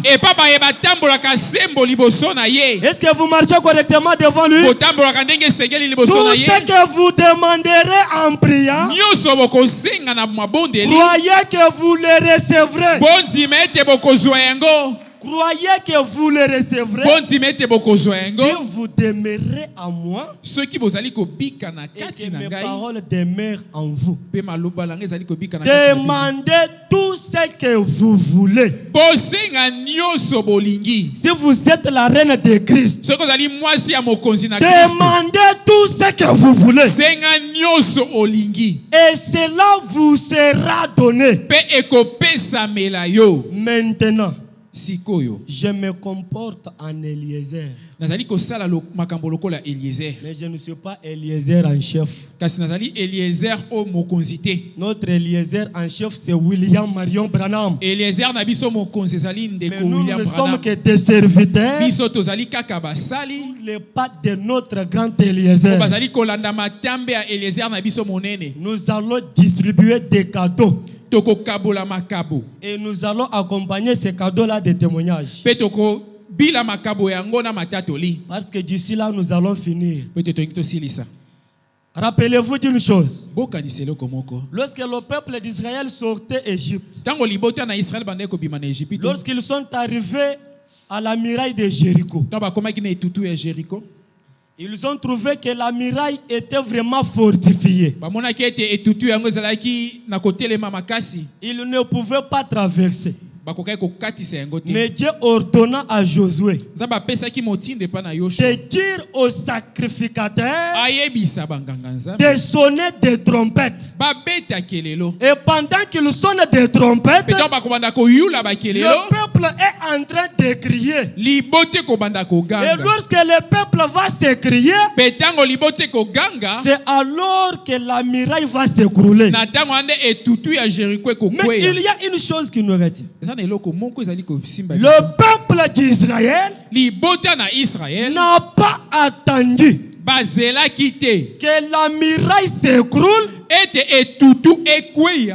Est-ce que vous marchez correctement devant lui? Tout ce que vous demanderez en priant, croyez que vous le recevrez. Croyez que vous le recevrez si vous demeurez en moi et que mes paroles demeurent en vous. Demandez tout ce que vous voulez. Si vous êtes la reine de Christ, demandez tout ce que vous voulez et cela vous sera donné. Maintenant, je me comporte en Eliezer. Mais je ne suis pas Eliezer en chef. Notre Eliezer en chef, c'est William Marion Branham. Mais nous ne sommes que des serviteurs sous les pattes de notre grand Eliezer. Nous allons distribuer des cadeaux. Et nous allons accompagner ces cadeaux-là de témoignages. Parce que d'ici là, nous allons finir. Rappelez-vous d'une chose. Lorsque le peuple d'Israël sortait d'Égypte, lorsqu'ils sont arrivés à la muraille de Jéricho, ils ont trouvé que la muraille était vraiment fortifiée. Ils ne pouvaient pas traverser. Mais Dieu ordonna à Josué de dire aux sacrificateurs de sonner des trompettes. Et pendant qu'ils sonnent des trompettes, le peuple est en train de crier. Et lorsque le peuple va se crier, c'est alors que la muraille va s'écrouler. Mais il y a une chose qui nous retient. Le peuple d'Israël n'a pas attendu que la muraille s'écroule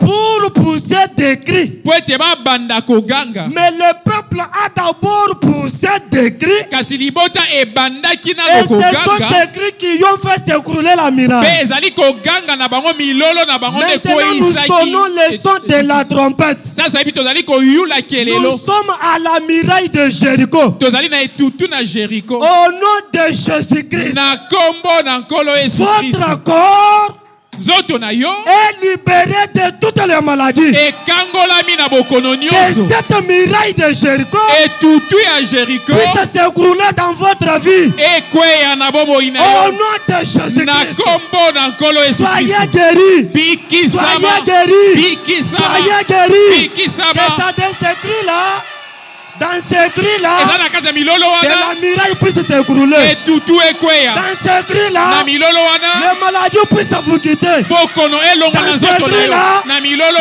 pour pousser des cris. Mais le peuple a d'abord poussé des cris. Et ce sont ces cris qui ont fait s'écrouler la muraille. Maintenant nous sonnons le son de la trompette. Nous sommes à la muraille de Jéricho. Au nom de Jésus-Christ, votre corps est libérée de toutes les maladies. Et cette muraille de Jéricho puisse s'écrouler dans votre vie. Au nom de Jésus-Christ, soyez guéris. Soyez guéris. Soyez guéris. Que ça s'inscrit là. Dans ce cri-là, que la muraille puisse s'écrouler. Dans ce cri-là, les maladies puissent vous quitter. Dans ce cri-là,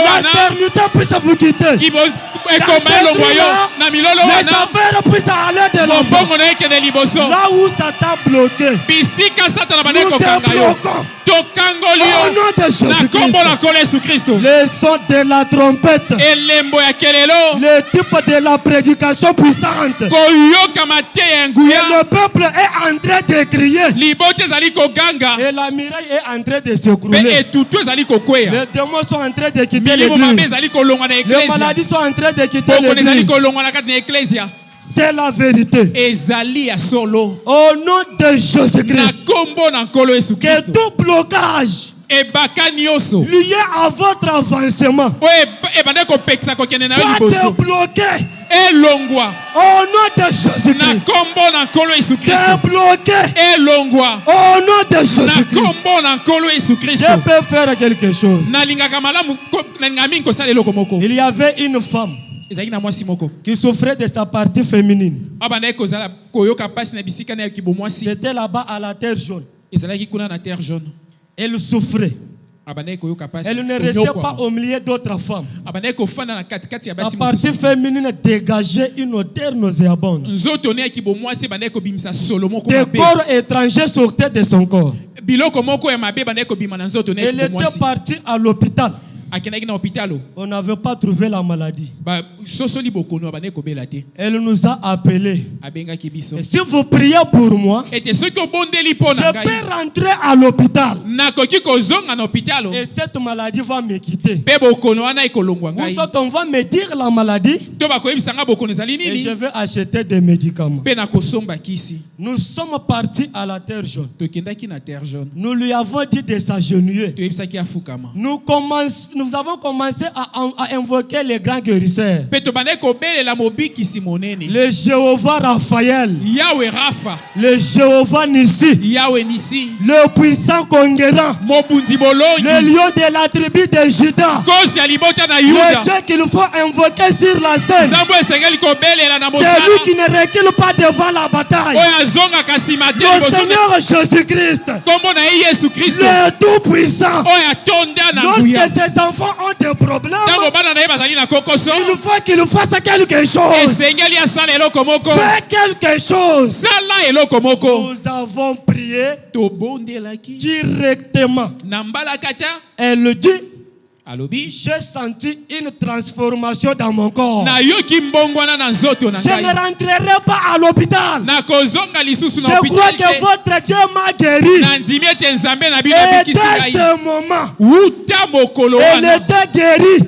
la sternité puisse vous quitter. Les affaires puissent aller de l'avant. Là où Satan bloqué, nous débloquons. Au nom de Jésus-Christ, le son de la trompette, le type de la prédication puissante, et le peuple est en train de crier, et la muraille est en train de s'écrouler. Les démons sont en train de quitter l'église. Les maladies sont en train de quitter l'église. C'est la vérité. Au nom de Jésus-Christ, que tout blocage lié à votre avancement soit débloqué. Au nom de Jésus-Christ, débloqué. Au nom de Jésus-Christ, je peux faire quelque chose. Il y avait une femme qui souffrait de sa partie féminine. C'était là-bas à la terre jaune. Elle souffrait. Elle ne restait pas au milieu d'autres femmes. Sa partie féminine dégageait une odeur nauséabonde. Des corps étrangers sortaient de son corps. Elle était partie à l'hôpital. On n'avait pas trouvé la maladie. Elle nous a appelés. Et si vous priez pour moi, je peux rentrer à l'hôpital. Et cette maladie va me quitter. On va me dire la maladie. Et je vais acheter des médicaments. Nous sommes partis à la terre jaune. Nous lui avons dit de s'agenouiller. Nous avons commencé à invoquer les grands guérisseurs. Le Jéhovah Raphaël. Le Jéhovah Nissi. Le puissant conquérant. Le lion de la tribu de Juda. Le Dieu qu'il faut invoquer sur la scène. Celui qui ne recule pas devant la bataille. Le Seigneur Jésus-Christ. Le Tout-Puissant. Lorsque ces enfants ont des problèmes, il faut qu'il fasse quelque chose. Fais quelque chose. Nous avons prié directement. Elle dit, j'ai senti une transformation dans mon corps. Je ne rentrerai pas à l'hôpital. Je crois que votre Dieu m'a guéri. Et dès ce moment, elle était guérie.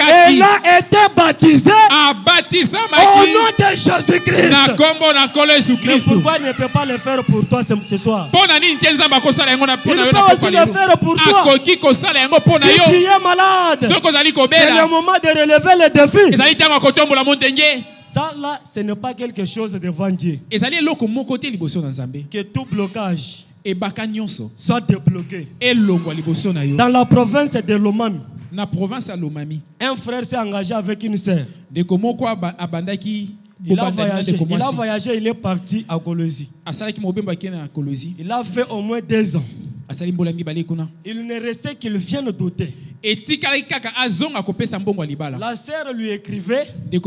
Elle a été baptisée au nom de Jésus-Christ. Mais pourquoi il ne peut pas le faire pour toi ce soir? Il peut aussi le faire pour toi. Si tu es malade, c'est le moment de relever le défi. Ça là, ce n'est pas quelque chose devant Dieu. Que tout blocage soit débloqué. Dans la province de Lomami, un frère s'est engagé avec une sœur. Il a voyagé, il est parti à Colosie. Il a fait au moins 2 ans. Il ne restait qu'il vienne douter. La sœur lui écrivait. Il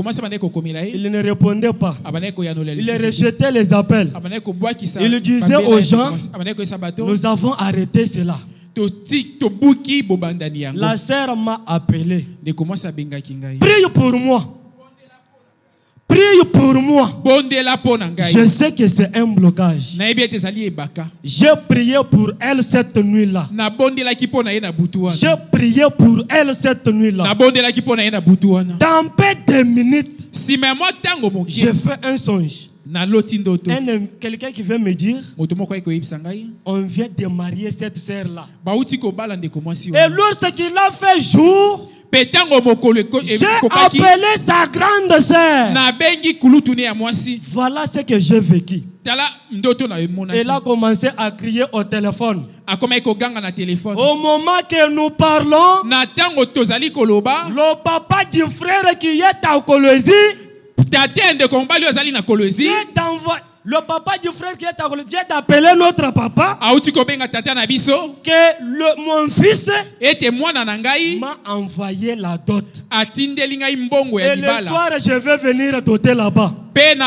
ne répondait pas. Il rejetait les appels. Il disait aux gens, nous avons arrêté cela. La sœur m'a appelé. Prie pour moi. Prie pour moi. Je sais que c'est un blocage. J'ai prié pour elle cette nuit-là. J'ai prié pour elle cette nuit-là. Dans peu de minutes, j'ai fait un songe. Quelqu'un qui veut me dire, on vient de marier cette sœur-là. Et lorsqu'il a fait jour, j'ai appelé sa grande sœur. Voilà ce que j'ai vécu. Elle a commencé à crier au téléphone. Au moment que nous parlons, le papa du frère qui est à Colosie, le papa du frère qui est à Colosie vient d'appeler notre papa que mon fils m'a envoyé la dot. Et le soir, je vais venir doter là-bas. Il est le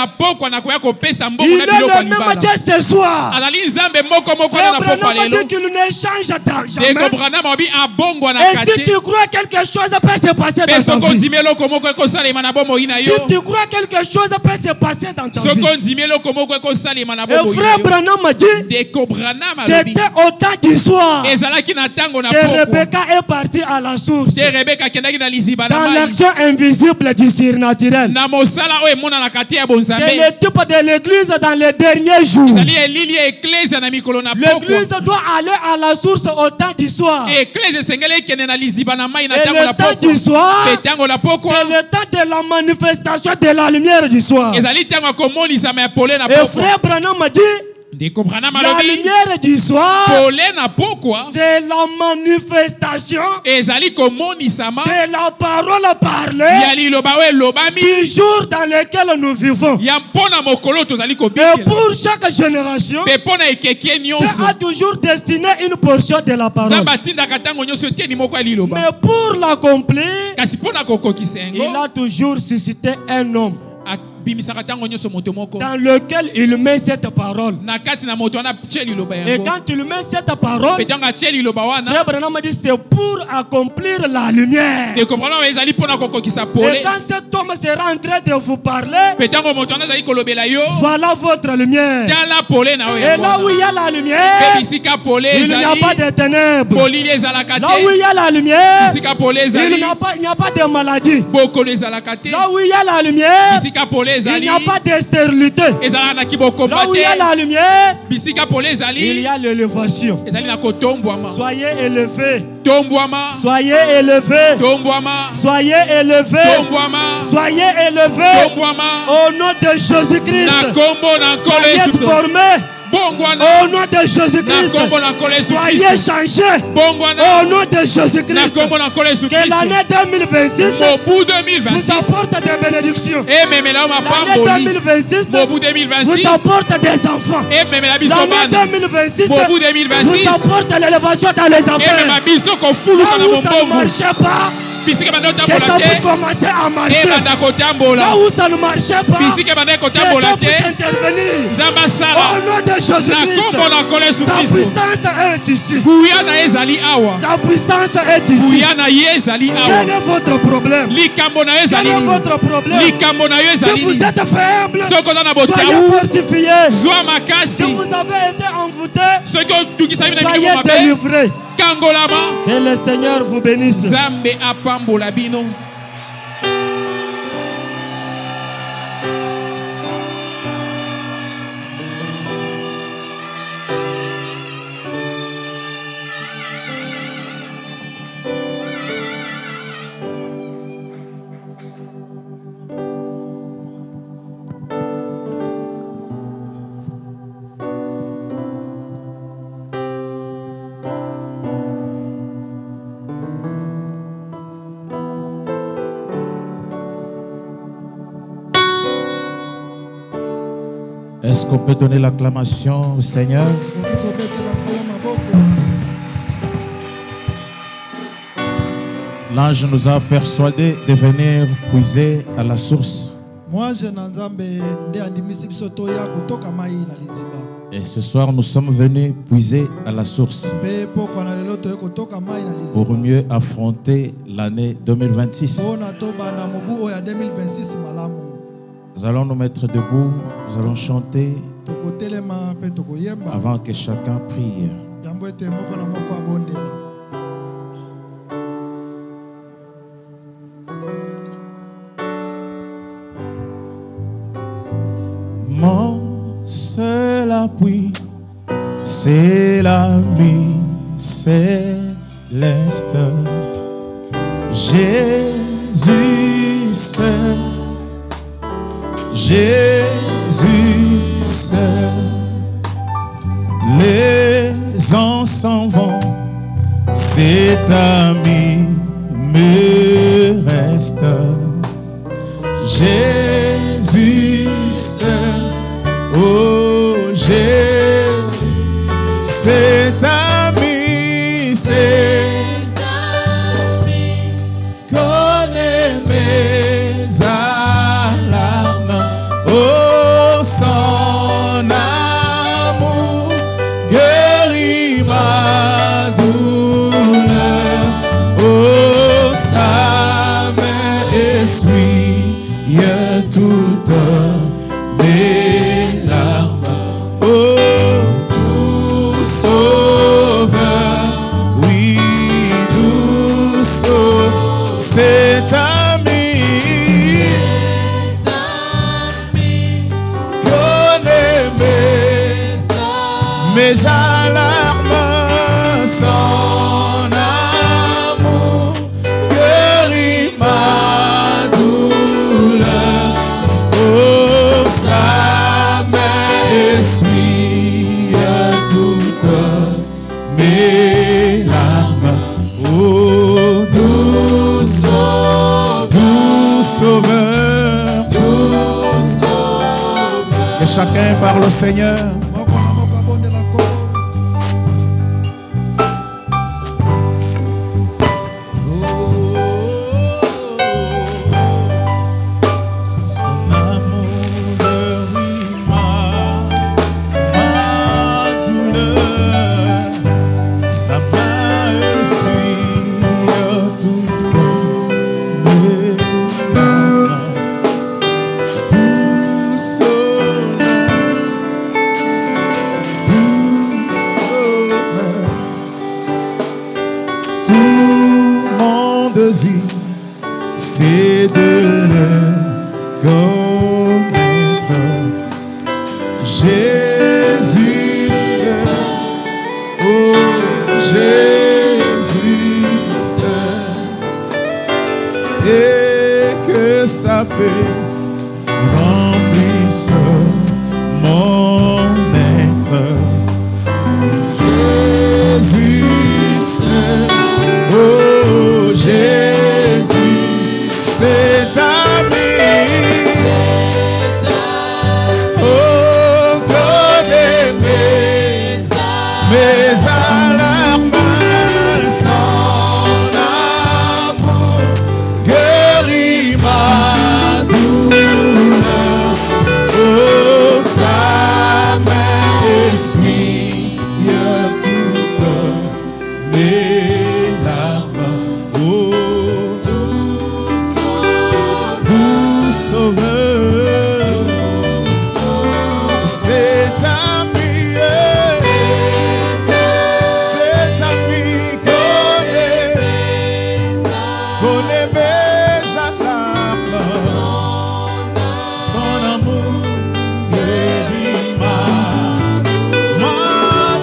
même Dieu ce soir. Frère Branham dit qu'il n'échange jamais. Et si tu crois quelque chose peut se passer dans ta vie, si tu crois quelque chose peut se passer dans ta vie, et frère Branham dit c'était au temps du soir que Rebecca est partie à la source dans l'action invisible du surnaturel. C'est le type de l'église dans les derniers jours. L'église doit aller à la source au temps du soir. Et le temps du soir, c'est le temps de la manifestation de la lumière du soir. Et frère Branham dit, la lumière du soir, c'est la manifestation de la parole parlée du jour dans lequel nous vivons. Et pour chaque génération, Dieu a toujours destiné une portion de la parole. Mais pour l'accomplir, il a toujours suscité un homme dans lequel il met cette parole. Et quand il met cette parole, Frère Branham dit c'est pour accomplir la lumière. Et quand cet homme sera en train de vous parler, voilà votre lumière. Et là où il y a la lumière, il n'y a pas de ténèbres. Là où il y a la lumière, il n'y a pas de maladie. Là où il y a la lumière, il n'y a pas de stérilité. Là où il y a la lumière, il y a l'élévation. Soyez élevés. Soyez élevés. Soyez élevés. Soyez élevés. Au nom de Jésus-Christ. Soyez formés. Au nom de Jésus-Christ, soyez changés. Au nom de Jésus-Christ, que l'année 2026 vous apporte des bénédictions. L'année 2026 vous apporte des enfants. L'année 2026 vous apporte l'élévation dans les affaires. Là où ça ne marchait pas, que ça puisse commencer à marcher. Là où ça ne marchait pas, que ça puisse intervenir. Au nom de Jésus-Christ, ta puissance est ici. Ta puissance est ici. Quel est votre problème? Quel est votre problème? Si vous êtes faible, soyez fortifiés. Si vous avez été envoûté, soyez délivrés. Que le Seigneur vous bénisse. Est-ce qu'on peut donner l'acclamation au Seigneur? L'ange nous a persuadés de venir puiser à la source. Et ce soir, nous sommes venus puiser à la source pour mieux affronter l'année 2026. Nous allons nous mettre debout, nous allons chanter avant que chacun prie. Mon appui, c'est l'ami céleste. Jésus seul, Jésus seul. Les ans s'en vont, cet ami me reste. Jésus seul, oh Jésus, cet ami, connaît mes alarmes, oh son amour guérit ma douleur, oh sa main essuie toutes mes larmes, oh tout sauveur, oui tout sauveur, cet ami connaît mes alarmes, son amour guérit ma douleur, oh sa main essuie toutes mes larmes, oh doux sauveur, que chacun parle au Seigneur. C'est de le connaître. Jésus seul, oh Jésus seul, et que sa paix remplisse mon être. Jésus seul, oh Jésus, cet ami, oh, connaît mes alarmes, son amour guérit ma douleur, oh, sa main essuie toutes mes larmes, oh, sauveur, cet ami connaît mes alarmes, son amour guérit ma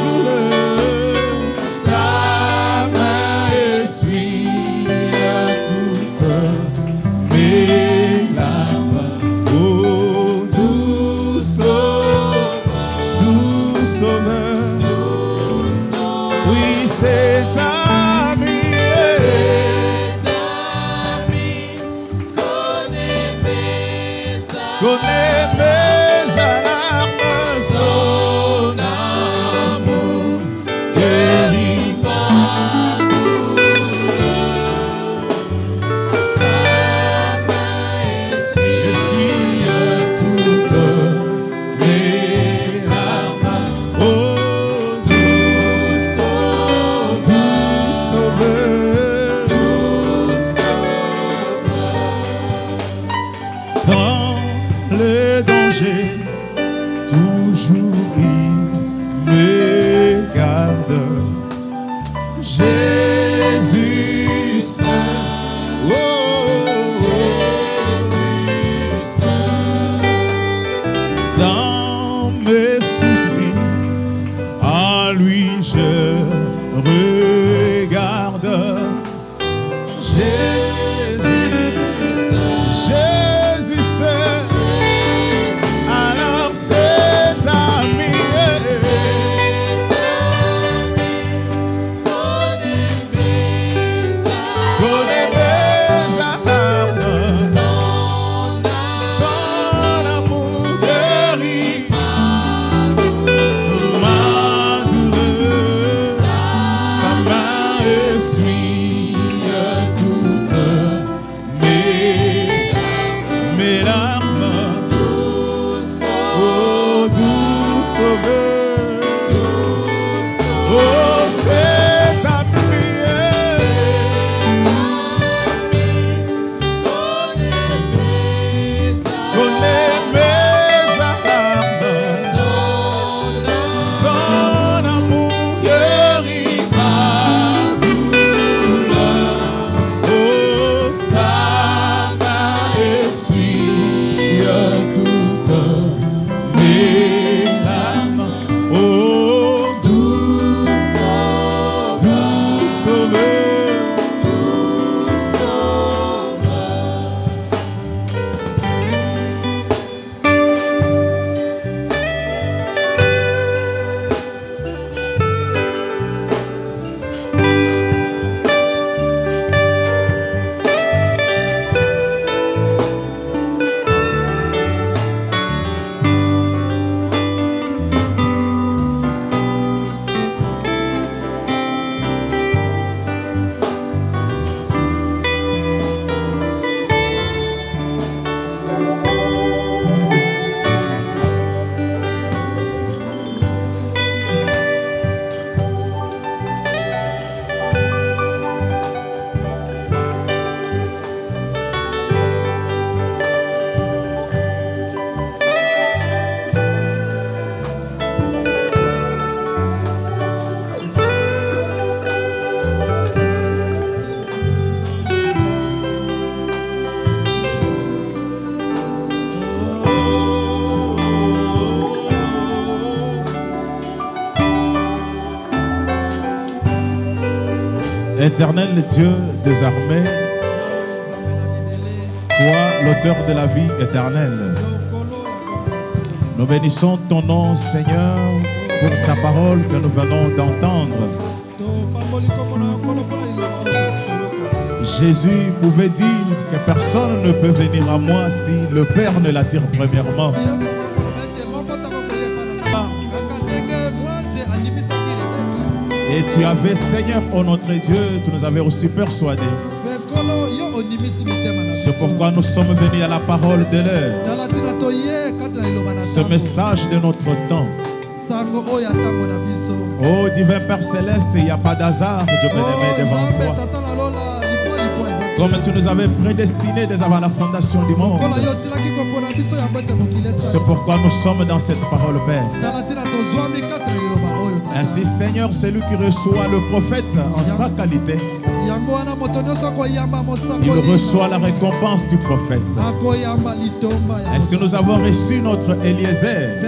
douleur, sa main essuie toutes mes larmes, oh doux sauveur, oui cet ami Éternel Dieu des armées, toi, l'auteur de la vie éternelle, nous bénissons ton nom, Seigneur, pour ta parole que nous venons d'entendre. Jésus pouvait dire que personne ne peut venir à moi si le Père ne l'attire premièrement. Et tu avais, Seigneur, oh notre Dieu, tu nous avais aussi persuadés. C'est pourquoi nous sommes venus à la parole de l'heure. Ce message de notre temps. Oh divin Père Céleste, il n'y a pas d'hasard, Dieu bien-aimé, devant toi. Comme tu nous avais prédestinés dès avant la fondation du monde. C'est pourquoi nous sommes dans cette parole, Père. Ainsi, Seigneur, c'est lui qui reçoit le prophète en sa qualité. Il reçoit la récompense du prophète. Ainsi, nous avons reçu notre Eliezer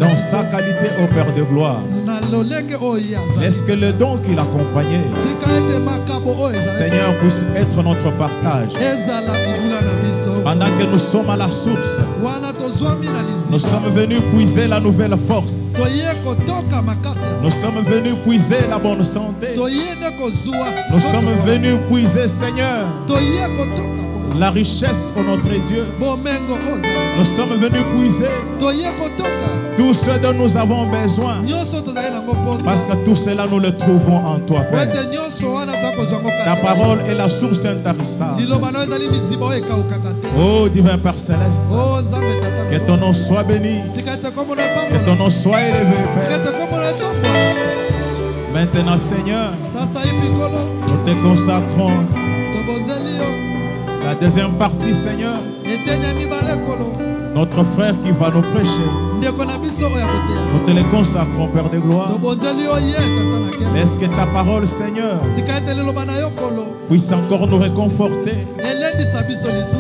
dans sa qualité au Père de gloire. Laisse que le don qu'il accompagnait, Seigneur, puisse être notre partage. Pendant que nous sommes à la source, nous sommes venus puiser la nouvelle force. Nous sommes venus puiser la bonne santé. Nous sommes venus puiser, Seigneur, la richesse pour notre Dieu. Nous sommes venus puiser tout ce dont nous avons besoin. Parce que tout cela, nous le trouvons en toi, Père. Ta parole est la source intarissable. Oh divin Père Céleste, que ton nom soit béni, que ton nom soit élevé, Père. Maintenant, Seigneur, nous te consacrons la deuxième partie, Seigneur. Notre frère qui va nous prêcher, nous te le consacrons, Père de gloire. Laisse que ta parole, Seigneur, puisse encore nous réconforter,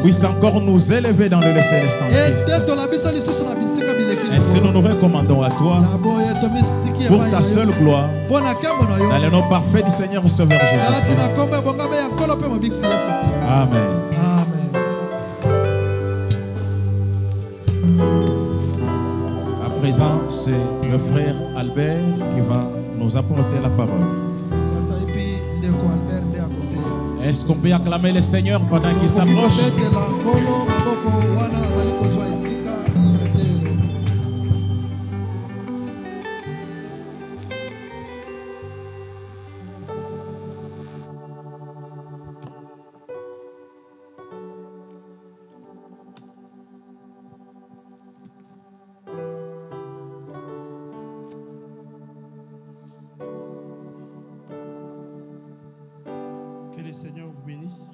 puisse encore nous élever dans le céleste en Christ. Ainsi nous nous recommandons à toi pour ta seule gloire, dans le nom parfait du Seigneur et Sauveur Jésus. Amen. À présent, c'est le frère Albert qui va nous apporter la parole. Est-ce qu'on peut acclamer le Seigneur pendant qu'il s'approche? Que le Seigneur vous bénisse.